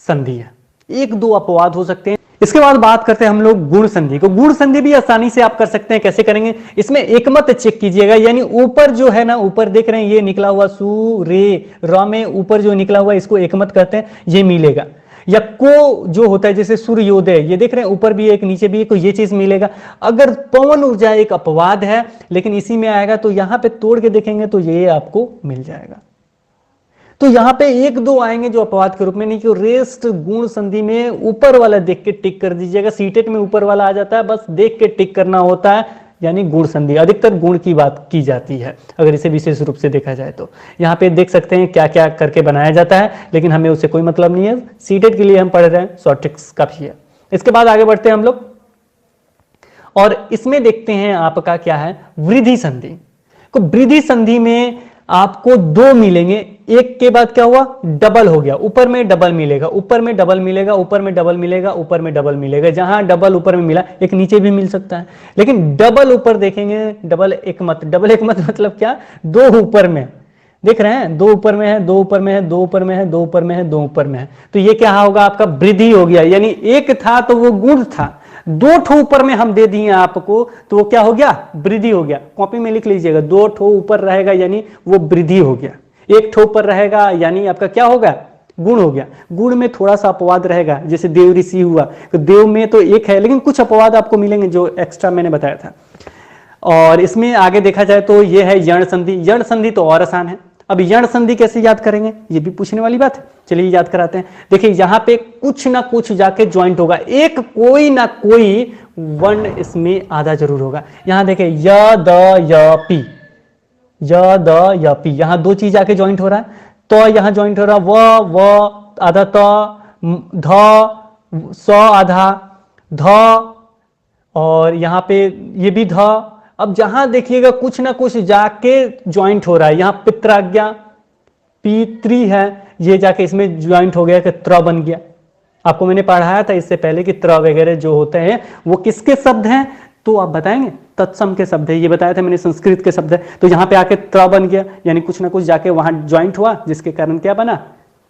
संधि है। 1-2 अपवाद हो सकते हैं। इसके बाद बात करते हैं हम लोग गुण संधि को। गुण संधि भी आसानी से आप कर सकते हैं। कैसे करेंगे? इसमें एकमत चेक कीजिएगा, यानी ऊपर जो है ना, ऊपर देख रहे हैं ये निकला हुआ सू रे र में ऊपर जो निकला हुआ इसको एकमत कहते हैं, ये मिलेगा। या को जो होता है जैसे सूर्योदय, ये देख रहे हैं ऊपर भी एक नीचे भी एक, तो ये चीज मिलेगा। अगर पवन ऊर्जा एक अपवाद है लेकिन इसी में आएगा, तो यहां पे तोड़ के देखेंगे तो ये आपको मिल जाएगा। तो यहां पे 1-2 आएंगे जो अपवाद के रूप में, नहीं कि रेस्ट गुण संधि में ऊपर वाला देख के टिक कर दीजिएगा। सीटेट में ऊपर वाला आ जाता है, बस देख के टिक करना होता है, यानी गुण संधि। अधिकतर गुण की बात की जाती है अगर इसे विशेष रूप से देखा जाए तो। यहाँ पे देख सकते हैं क्या क्या करके बनाया जाता है, लेकिन हमें उससे कोई मतलब नहीं है। सीटेट के लिए हम पढ़ रहे हैं, शॉर्ट ट्रिक्स काफी है। इसके बाद आगे बढ़ते हैं हम लोग, और इसमें देखते हैं आपका क्या है? वृद्धि संधि। तो वृद्धि संधि में आपको 2 मिलेंगे, एक के बाद क्या हुआ? डबल हो गया। ऊपर में डबल मिलेगा, ऊपर में डबल मिलेगा, ऊपर में डबल मिलेगा, ऊपर में डबल मिलेगा। जहां डबल ऊपर में मिला, एक नीचे भी मिल सकता है, लेकिन डबल ऊपर देखेंगे डबल एकमत। डबल एकमत मतलब क्या? 2 ऊपर में, देख रहे हैं 2 ऊपर में है, 2 ऊपर में है, 2 ऊपर में है, 2 ऊपर में है, 2 ऊपर में है, तो ये क्या होगा? आपका वृद्धि हो गया। यानी एक था तो वो गुण था, 2 ठो ऊपर में हम दे दिए आपको, तो वो क्या हो गया? वृद्धि हो गया। कॉपी में लिख लीजिएगा, 2 ठो ऊपर रहेगा यानी वो वृद्धि हो गया। 1 ठो ऊपर रहेगा यानी आपका क्या होगा? गुण हो गया। गुण में थोड़ा सा अपवाद रहेगा, जैसे देव ऋषि हुआ, तो देव में तो 1 है, लेकिन कुछ अपवाद आपको मिलेंगे जो एक्स्ट्रा मैंने बताया था। और इसमें आगे देखा जाए तो ये है यण संधि। यण संधि तो और आसान है। अब यण संधि कैसे याद करेंगे? ये भी पूछने वाली बात है, चलिए याद कराते हैं। देखिए यहां पे कुछ ना कुछ जाके ज्वाइंट होगा, एक कोई ना कोई वर्ण इसमें आधा जरूर होगा। यहां देखिए य द य पी, य द य पी, यहां 2 चीज आके ज्वाइंट हो रहा है। तो यहां ज्वाइंट हो रहा है व आधा, त ध स आधा, ध, और यहां पे ये भी ध, अब जहां देखिएगा कुछ ना कुछ जाके ज्वाइंट हो रहा है, यहां पित्राज्ञा P3 है, ये जाके इसमें ज्वाइंट हो गया कि त्र बन गया। आपको मैंने पढ़ाया था इससे पहले कि त्र वगैरह जो होते हैं वो किसके शब्द हैं, तो आप बताएंगे तत्सम के शब्द है, ये बताया था मैंने, संस्कृत के शब्द है। तो यहां पे आके त्र बन गया, यानी कुछ ना कुछ जाके वहां ज्वाइंट हुआ, जिसके कारण क्या बना,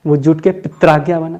वो जुट के पित्राज्ञा बना।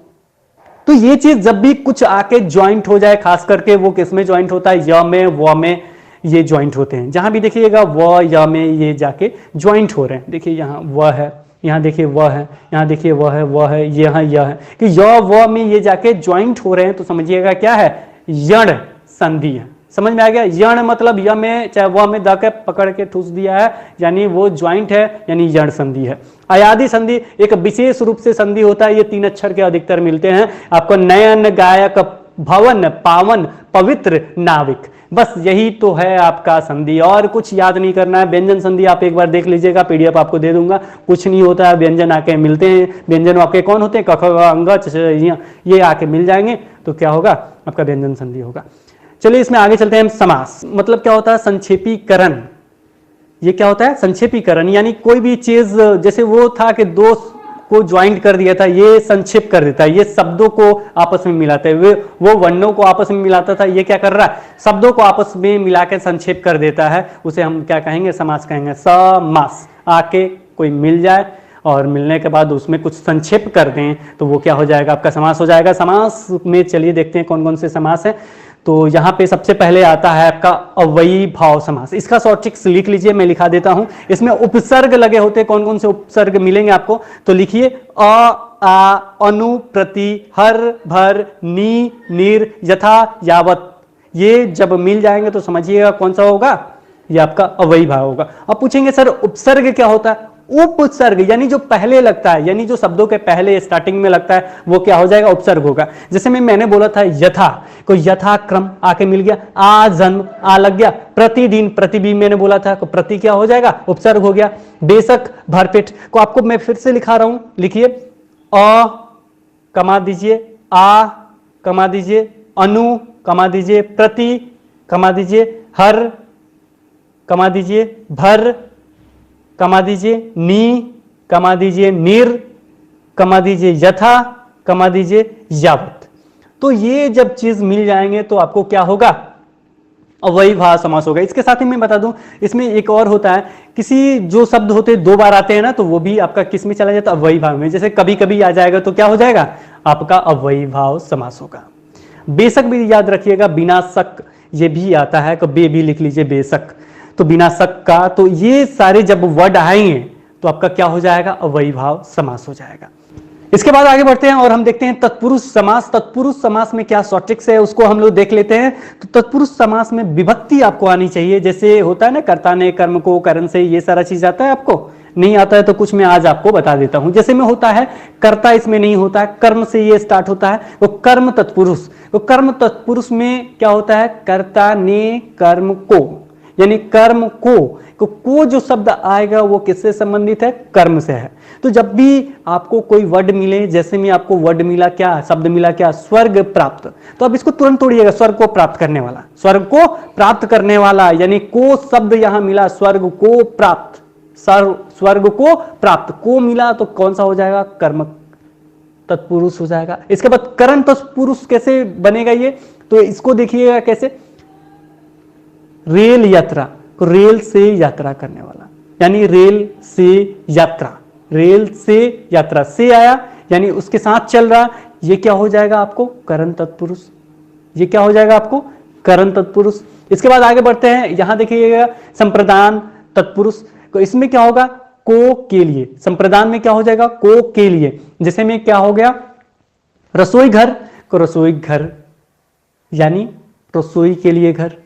तो ये चीज जब भी कुछ आके ज्वाइंट हो जाए, खास करके वो किसमें ज्वाइंट होता है, य में व में ये ज्वाइंट होते हैं। जहां भी देखिएगा व य में ये जाके ज्वाइंट हो रहे हैं, देखिए यहां व है, यहां देखिए व है, यहां देखिए व है, यहां य है, कि य व में ये जाके ज्वाइंट हो रहे हैं, तो समझिएगा क्या है, यण संधि है। समझ में आ गया, यण मतलब य में चाहे व में द के पकड़ के ठूस दिया है, यानी वो ज्वाइंट है, यानी यण संधि है। अयादि संधि एक विशेष रूप से संधि होता है, ये 3 अक्षर के अधिकतर मिलते हैं आपको, नयन, गायक, भवन, पावन, पवित्र, नाविक, बस यही तो है आपका संधि, और कुछ याद नहीं करना है। व्यंजन संधि आप एक बार देख लीजिएगा, पीडीएफ आपको दे दूंगा, कुछ नहीं होता है, व्यंजन आके मिलते हैं। व्यंजन आपके कौन होते हैं, क ख ग अंग च च, ये आके मिल जाएंगे, तो क्या होगा, आपका व्यंजन संधि होगा। चलिए इसमें आगे चलते हैं। समास मतलब क्या होता है, संक्षेपीकरण। ये क्या होता है, संक्षेपीकरण, यानी कोई भी चीज, जैसे वो था कि दो को ज्वाइंट कर दिया था, ये संक्षेप कर देता है, ये शब्दों को आपस में मिलाते हैं, वो वर्णों को आपस में मिलाता था, ये क्या कर रहा है, शब्दों को आपस में मिलाकर संक्षेप कर देता है, उसे हम क्या कहेंगे, समास कहेंगे। समास आके कोई मिल जाए और मिलने के बाद उसमें कुछ संक्षेप कर दें, तो वो क्या हो जाएगा, आपका समास हो जाएगा। समास में चलिए देखते हैं कौन कौन से समास हैं। तो यहां पे सबसे पहले आता है आपका अव्ययी भाव समास। इसका शॉर्ट ट्रिक्स लिख लीजिए, मैं लिखा देता हूं। इसमें उपसर्ग लगे होते हैं, कौन कौन से उपसर्ग मिलेंगे आपको, तो लिखिए अ, आ, अनु, प्रति, हर, भर, नी, निर, यथा, यावत। ये जब मिल जाएंगे तो समझिएगा कौन सा होगा, ये आपका अव्ययी भाव होगा। अब पूछेंगे सर उपसर्ग क्या होता है, उपसर्ग यानी जो पहले लगता है, यानी जो शब्दों के पहले स्टार्टिंग में लगता है, वो क्या हो जाएगा, उपसर्ग होगा। जैसे मैंने बोला था यथा, को यथाक्रम आके मिल गया, आ जन्म, आ लग गया, प्रतिदिन, प्रतिदिन मैंने बोला था, तो प्रति क्या हो जाएगा, उपसर्ग हो गया। बेशक, भरपेट को आपको मैं फिर से लिखा रहा हूं, लिखिए अ कमा दीजिए, आ कमा दीजिए, अनु कमा दीजिए, प्रति कमा दीजिए, हर कमा दीजिए, भर कमा दीजिए, नी कमा दीजिए, निर कमा दीजिए, यथा कमा दीजिए, यावत। तो ये जब चीज मिल जाएंगे तो आपको क्या होगा, अव्ययी भाव समास होगा। इसके साथ ही मैं बता दूं, इसमें एक और होता है, किसी जो शब्द होते हैं 2 बार आते हैं ना, तो वो भी आपका किस में चला जाता है, अव्ययी भाव में। जैसे कभी कभी आ जाएगा तो क्या हो जाएगा, आपका अव्ययी भाव समास होगा। बेशक भी याद रखिएगा, बिना शक ये भी आता है, तो बे भी लिख लीजिए, बेशक, तो बिना शक का। तो ये सारे जब वर्ड आएंगे तो आपका क्या हो जाएगा, अव्ययी भाव समास हो जाएगा। इसके बाद आगे बढ़ते हैं और हम देखते हैं तत्पुरुष समास। तत्पुरुष समास में क्या शॉर्ट ट्रिक्स है उसको हम लोग देख लेते हैं। तो तत्पुरुष समास में विभक्ति आपको आनी चाहिए, जैसे होता है ना, कर्ता ने कर्म को करण से, ये सारा चीज आता है। आपको नहीं आता है तो कुछ मैं आज आपको बता देता हूं। जैसे में होता है कर्ता, इसमें नहीं होता है, कर्म से ये स्टार्ट होता है, वो कर्म तत्पुरुष। तो कर्म तत्पुरुष में क्या होता है, कर्ता ने कर्म को, यानी कर्म को जो शब्द आएगा वो किससे संबंधित है, कर्म से है। तो जब भी आपको कोई वर्ड मिले, जैसे में आपको वर्ड मिला क्या, शब्द मिला क्या, स्वर्ग प्राप्त, तो अब इसको तुरंत तोड़िएगा, स्वर्ग को प्राप्त करने वाला, स्वर्ग को प्राप्त करने वाला, यानी को शब्द यहां मिला, स्वर्ग को प्राप्त, स्वर्ग को प्राप्त, को मिला तो कौन सा हो जाएगा, कर्म तत्पुरुष हो जाएगा। इसके बाद करण तत्पुरुष कैसे बनेगा ये, तो इसको देखिएगा कैसे, रेल यात्रा, रेल से यात्रा करने वाला, यानी रेल से यात्रा, रेल से यात्रा, से आया यानी उसके साथ चल रहा, ये क्या हो जाएगा आपको, करण तत्पुरुष। ये क्या हो जाएगा आपको, करण तत्पुरुष। इसके बाद आगे बढ़ते हैं, यहां देखिएगा संप्रदान तत्पुरुष, तो इसमें क्या होगा, को के लिए, संप्रदान में क्या हो जाएगा, को के लिए। जैसे में क्या हो गया, रसोई घर को रसोई घर, यानी रसोई के लिए घर।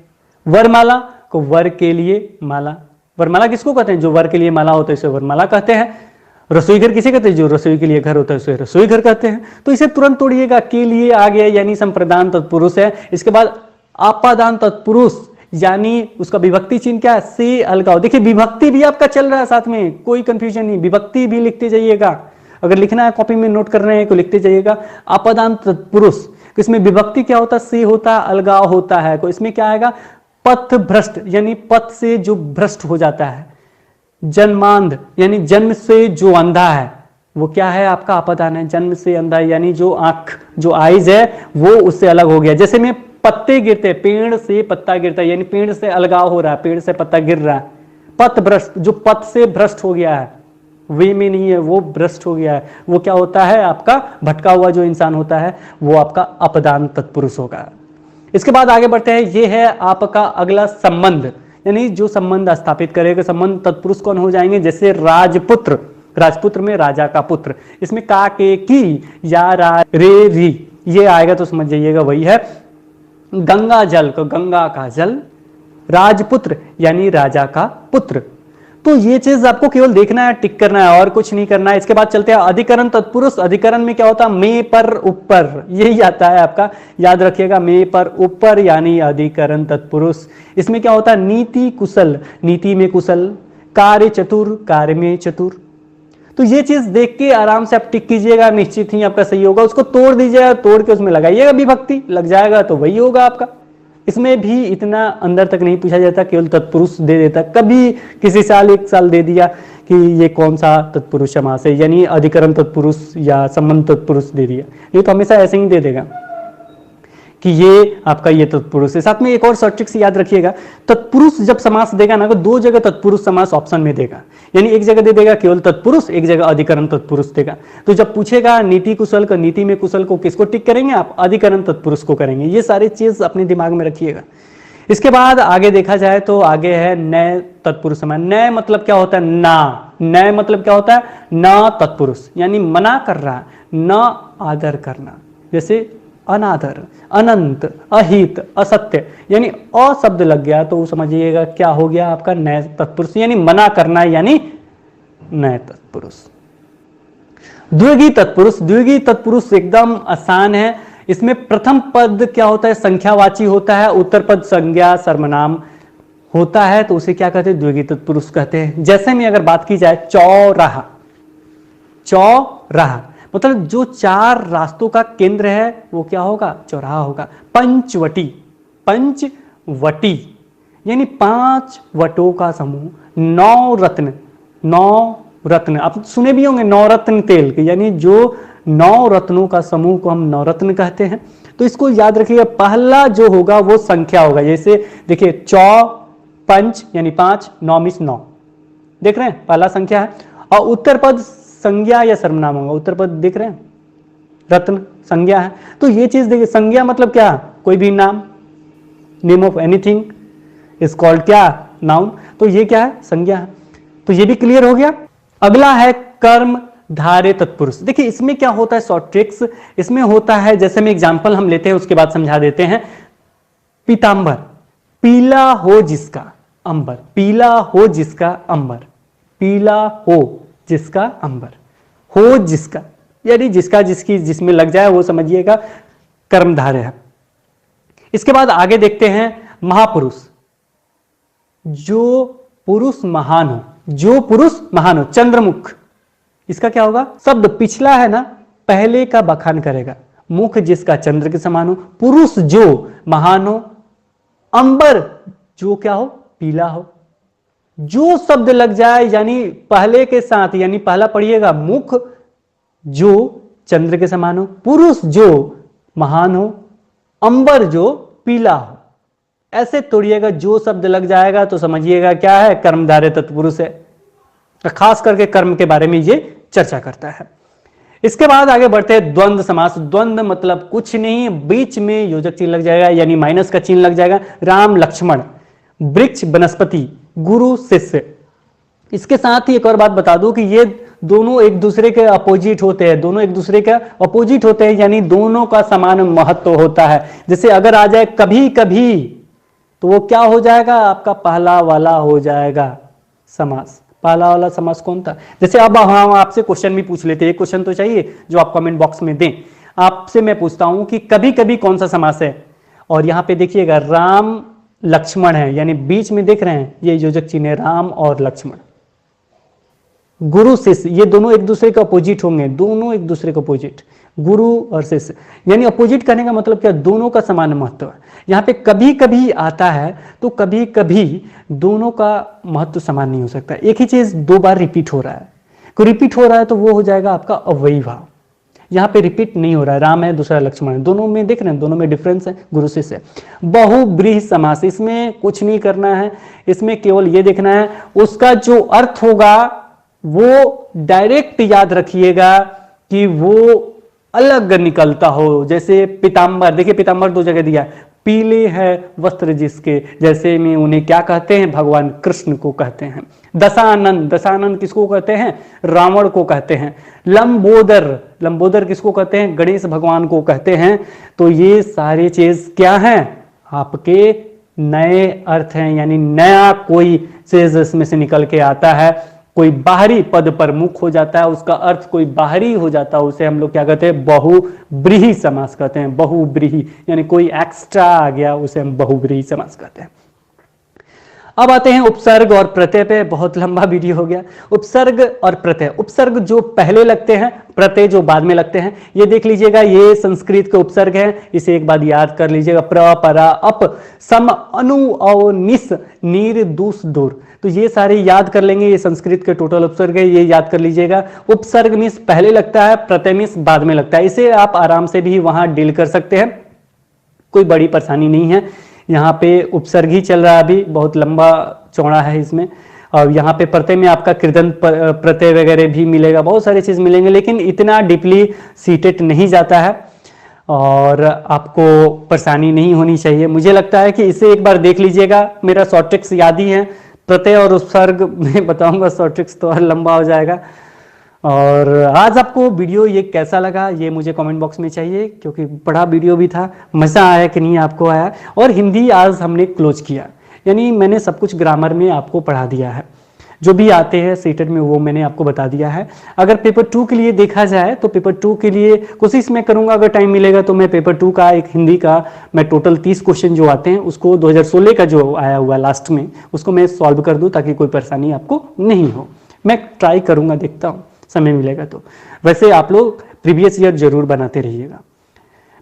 वरमाला को वर के लिए माला, वरमाला किसको कहते हैं, जो वर के लिए माला होता है उसे वरमाला कहते हैं। रसोई घर किसे कहते हैं, जो रसोई के लिए घर होता है उसे रसोई घर कहते हैं। तो इसे तुरंत तोड़िएगा, के लिए आ गया यानी संप्रदान तत्पुरुष है। इसके बाद आपादान तत्पुरुष, यानी उसका विभक्ति चिन्ह क्या है, से अलगाव। देखिए विभक्ति भी आपका चल रहा है साथ में, कोई कंफ्यूजन नहीं, विभक्ति भी लिखते जाइएगा। अगर लिखना है कॉपी में नोट कर रहे हैं तो लिखते जाइएगा। आपादान तत्पुरुष, इसमें विभक्ति क्या होता है, से होता है, अलगाव होता है, तो इसमें क्या आएगा, पथ भ्रष्ट यानी पथ से जो भ्रष्ट हो जाता है। जन्मांध यानी जन्म से जो अंधा है, वो क्या है आपका अपदान है। जन्म से अंधा यानी जो आंख जो आइज है वो उससे अलग हो गया। जैसे में पत्ते गिरते, पेड़ से पत्ता गिरता है यानी पेड़ से अलगाव हो रहा है, पेड़ से पत्ता गिर रहा है। पथ भ्रष्ट जो पथ से भ्रष्ट हो गया है, वे में नहीं है, वो भ्रष्ट हो गया है, वो क्या होता है आपका भटका हुआ जो इंसान होता है वो आपका अपदान तत्पुरुष होगा। इसके बाद आगे बढ़ते हैं, ये है आपका अगला संबंध यानी जो संबंध स्थापित करेगा। संबंध तत्पुरुष कौन हो जाएंगे, जैसे राजपुत्र, राजपुत्र में राजा का पुत्र, इसमें का के की या रा रे री ये आएगा तो समझ जाइएगा वही है। गंगा जल को गंगा का जल, राजपुत्र यानी राजा का पुत्र। तो ये चीज आपको केवल देखना है, टिक करना है और कुछ नहीं करना है। इसके बाद चलते हैं अधिकरण तत्पुरुष। अधिकरण में क्या होता है, में पर ऊपर, यही आता है आपका, याद रखिएगा, में पर ऊपर यानी अधिकरण तत्पुरुष। इसमें क्या होता है, नीति कुशल, नीति में कुशल, कार्य चतुर, कार्य में चतुर। तो ये चीज देख के आराम से आप टिक कीजिएगा, निश्चित ही आपका सही होगा। उसको तोड़ दीजिएगा, तोड़ के उसमें लगाइएगा विभक्ति, लग जाएगा तो वही होगा आपका। इसमें भी इतना अंदर तक नहीं पूछा जाता, केवल तत्पुरुष दे देता। कभी किसी साल एक साल दे दिया कि ये कौन सा तत्पुरुष समास है, यानी अधिकरण तत्पुरुष या संबंध तत्पुरुष दे दिया, ये तो हमेशा ऐसे ही दे देगा कि ये आपका ये तत्पुरुष है। साथ में एक और शॉर्ट ट्रिक से याद रखिएगा, तत्पुरुष जब समास देगा ना, दो जगह तत्पुरुष समास ऑप्शन में देगा, यानी एक जगह दे देगा केवल तत्पुरुष, एक जगह अधिकरण तत्पुरुष देगा। तो जब पूछेगा नीति कुशल का, नीति में कुशल को किसको टिक करेंगे आप, अधिकरण तत्पुरुष को करेंगे। ये सारी चीज अपने दिमाग में रखिएगा। इसके बाद आगे देखा जाए तो आगे है नए तत्पुरुष समास। नए मतलब क्या होता है, ना, नए मतलब क्या होता है, न तत्पुरुष यानी मना कर रहा, न आदर करना। जैसे अनादर, अनंत, अहित, असत्य यानी अ शब्द लग गया तो समझिएगा क्या हो गया आपका नए तत्पुरुष, यानी मना करना यानी नए तत्पुरुष। द्विगुणी तत्पुरुष, द्विगुणी तत्पुरुष एकदम आसान है। इसमें प्रथम पद क्या होता है, संख्यावाची होता है, उत्तर पद संज्ञा सर्वनाम होता है, तो उसे क्या कहते हैं, द्विगुणी तत्पुरुष कहते हैं। जैसे में अगर बात की जाए चौराहा, चौराहा मतलब जो चार रास्तों का केंद्र है वो क्या होगा, चौराहा होगा। पंचवटी, पंचवटी यानी पांच वटों का समूह। नौ रत्न, नौ रत्न आप सुने भी होंगे, नवरत्न तेल के, यानी जो नौ रत्नों का समूह को हम नवरत्न कहते हैं। तो इसको याद रखिएगा, पहला जो होगा वो संख्या होगा। जैसे देखिए चौ पंच यानी पांच, नौ मिस नौ, देख रहे हैं पहला संख्या है। और उत्तर पद संज्ञा या सर्वनाम होगा, उत्तर पद देख रहे हैं, रत्न संज्ञा है। तो ये चीज देखिए, संज्ञा मतलब क्या, कोई भी नाम, name of anything is called क्या, नाउन। तो ये क्या है, संज्ञा है। तो ये भी क्लियर हो गया। अगला है कर्म धारे तत्पुरुष। देखिए इसमें क्या होता है, शॉर्ट ट्रिक्स इसमें होता है, जैसे में एग्जांपल हम लेते हैं उसके बाद समझा देते हैं। पीतांबर, पीला हो जिसका अंबर, पीला हो जिसका अंबर, पीला हो जिसका अंबर, हो जिसका यानी जिसका जिसकी जिसमें लग जाए वो समझिएगा कर्मधारय है। इसके बाद आगे देखते हैं महापुरुष, जो पुरुष महान हो, जो पुरुष महान हो। चंद्रमुख, इसका क्या होगा, शब्द पिछला है ना, पहले का बखान करेगा। मुख जिसका चंद्र के समान हो, पुरुष जो महान हो, अंबर जो क्या हो, पीला हो। जो शब्द लग जाए यानी पहले के साथ, यानी पहला पढ़िएगा, मुख जो चंद्र के समान हो, पुरुष जो महान हो, अंबर जो पीला हो, ऐसे तोड़िएगा। जो शब्द लग जाएगा तो समझिएगा क्या है, कर्मधारय तत्पुरुष है। खास करके कर्म के बारे में ये चर्चा करता है। इसके बाद आगे बढ़ते हैं द्वंद्व समास। द्वंद्व मतलब कुछ नहीं, बीच में योजक चिन्ह लग जाएगा यानी माइनस का चिन्ह लग जाएगा। राम लक्ष्मण, वृक्ष वनस्पति, गुरु शिष्य। इसके साथ ही एक और बात बता दूं कि ये दोनों एक दूसरे के अपोजिट होते हैं, दोनों एक दूसरे के अपोजिट होते हैं, यानी दोनों का समान महत्व होता है। जैसे अगर आ जाए कभी कभी तो वो क्या हो जाएगा, आपका पहला वाला हो जाएगा समास। पहला वाला समास कौन था, जैसे अब हम आपसे क्वेश्चन भी पूछ लेते हैं। एक क्वेश्चन तो चाहिए जो आप कमेंट बॉक्स में दें। आपसे मैं पूछता हूं कि कभी कभी कौन सा समास है, और यहां पे देखिएगा राम लक्ष्मण है, यानी बीच में देख रहे हैं ये योजक चिन्ह है, राम और लक्ष्मण। गुरु शिष्य, ये दोनों एक दूसरे के अपोजिट होंगे, दोनों एक दूसरे के अपोजिट, गुरु और शिष्य, यानी अपोजिट करने का मतलब क्या, दोनों का समान महत्व है। यहाँ पे कभी कभी आता है तो कभी कभी दोनों का महत्व समान नहीं हो सकता। एक ही चीज दो बार रिपीट हो रहा है, कोई रिपीट हो रहा है तो वो हो जाएगा आपका अव्ययी भाव। यहाँ पे रिपीट नहीं हो रहा है, राम है दूसरा लक्ष्मण है, दोनों में देख रहे हैं, दोनों में डिफरेंस है, गुरु शिष्य। बहुब्रीहि समास, इसमें कुछ नहीं करना है, इसमें केवल ये देखना है उसका जो अर्थ होगा वो डायरेक्ट याद रखिएगा कि वो अलग निकलता हो। जैसे पीताम्बर, देखिए पीताम्बर दो जगह दिया, पीले है वस्त्र जिसके, जैसे में उन्हें क्या कहते हैं, भगवान कृष्ण को कहते हैं। दशानन, दशानन किसको कहते हैं, रावण को कहते हैं। लंबोदर, लंबोदर किसको कहते हैं, गणेश भगवान को कहते हैं। तो ये सारी चीज क्या है, आपके नए अर्थ हैं, यानी नया कोई चीज इसमें से निकल के आता है। कोई बाहरी पद पर मुख हो जाता है, उसका अर्थ कोई बाहरी हो जाता है, उसे हम लोग क्या कहते हैं, बहुब्रीहि समास कहते हैं। बहुब्रीहि यानी कोई एक्स्ट्रा आ गया, उसे हम बहुब्रीहि समास कहते हैं। अब आते हैं उपसर्ग और प्रत्यय पे, बहुत लंबा वीडियो हो गया। उपसर्ग और प्रत्यय, उपसर्ग जो पहले लगते हैं, प्रत्यय जो बाद में लगते हैं। ये देख लीजिएगा, ये संस्कृत के उपसर्ग है, इसे एक बार याद कर लीजिएगा। प्र, परा, अप, सम, अनु, औ, निस, नीर, दूस, दूर। तो ये सारे याद कर लेंगे, ये संस्कृत के टोटल उपसर्ग है, ये याद कर लीजिएगा। उपसर्ग मीन्स पहले लगता है, प्रत्यय मीन्स बाद में लगता है। इसे आप आराम से भी वहां डील कर सकते हैं, कोई बड़ी परेशानी नहीं है। यहाँ पे उपसर्ग ही चल रहा है अभी, बहुत लंबा चौड़ा है इसमें। और यहाँ पे प्रत्यय में आपका कृदंत प्रत्यय वगैरह भी मिलेगा, बहुत सारी चीज मिलेंगे, लेकिन इतना डीपली सीटेट नहीं जाता है और आपको परेशानी नहीं होनी चाहिए। मुझे लगता है कि इसे एक बार देख लीजिएगा, मेरा शॉर्ट ट्रिक्स याद ही है। प्रत्यय और उपसर्ग मैं बताऊंगा, शॉर्ट ट्रिक्स तो और लंबा हो जाएगा। और आज आपको वीडियो ये कैसा लगा, ये मुझे कमेंट बॉक्स में चाहिए, क्योंकि बड़ा वीडियो भी था। मज़ा आया कि नहीं आपको आया। और हिंदी आज हमने क्लोज किया, यानी मैंने सब कुछ ग्रामर में आपको पढ़ा दिया है, जो भी आते हैं सीटेट में वो मैंने आपको बता दिया है। अगर पेपर 2 के लिए देखा जाए तो पेपर 2 के लिए कोशिश मैं करूंगा, अगर टाइम मिलेगा तो मैं पेपर 2 का एक हिंदी का मैं टोटल 30 क्वेश्चन जो आते हैं उसको 2016 का जो आया हुआ लास्ट में उसको मैं सॉल्व कर दूं, ताकि कोई परेशानी आपको नहीं हो। मैं ट्राई करूंगा, देखता हूँ समय मिलेगा तो। वैसे आप लोग प्रीवियस ईयर जरूर बनाते रहिएगा।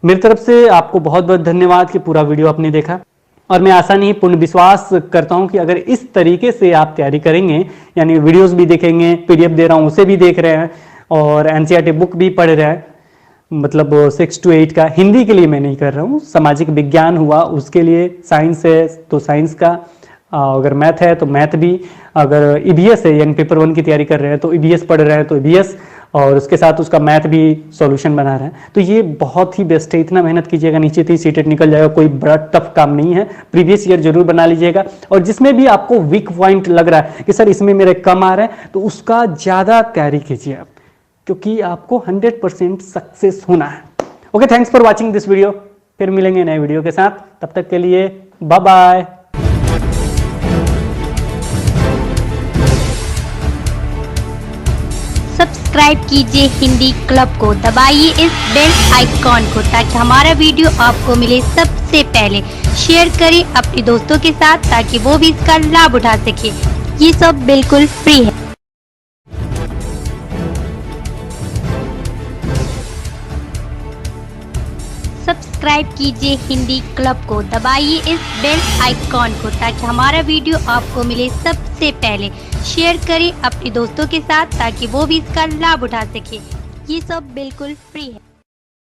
मेरी तरफ से आपको बहुत बहुत धन्यवाद कि पूरा वीडियो आपने देखा। और मैं आशा नहीं पूर्ण विश्वास करता हूं कि अगर इस तरीके से आप तैयारी करेंगे, यानी वीडियोस भी देखेंगे, पीडीएफ दे रहा हूं उसे भी देख रहे हैं, और एनसीईआरटी बुक भी पढ़ रहे हैं, मतलब 6 to 8 का। हिंदी के लिए मैं नहीं कर रहा हूँ, सामाजिक विज्ञान हुआ उसके लिए, साइंस है तो साइंस का, अगर मैथ है तो मैथ भी, अगर ईबीएस है यानी पेपर 1 की तैयारी कर रहे हैं तो ईबीएस पढ़ रहे हैं तो ईबीएस, और उसके साथ उसका मैथ भी सॉल्यूशन बना रहे हैं। तो ये बहुत ही बेस्ट है, इतना मेहनत कीजिएगा, नीचे से सीटेट निकल जाएगा, कोई बड़ा टफ काम नहीं है। प्रीवियस ईयर जरूर बना लीजिएगा, और जिसमें भी आपको वीक पॉइंट लग रहा है कि सर इसमें मेरे कम आ रहे हैं, तो उसका ज़्यादा तैयारी कीजिए आप, क्योंकि आपको 100% सक्सेस होना है। Okay, thanks for watching this video. फिर मिलेंगे नए वीडियो के साथ, तब तक के लिए बाय बाय। सब्सक्राइब कीजिए हिंदी क्लब को, दबाइए इस बेल आइकॉन को ताकि हमारा वीडियो आपको मिले सबसे पहले। शेयर करें अपने दोस्तों के साथ ताकि वो भी इसका लाभ उठा सके। ये सब बिल्कुल फ्री है। सब्सक्राइब कीजिए हिंदी क्लब को, दबाइए इस बेल आइकॉन को ताकि हमारा वीडियो आपको मिले सबसे पहले। शेयर करें अपने दोस्तों के साथ ताकि वो भी इसका लाभ उठा सके। ये सब बिल्कुल फ्री है।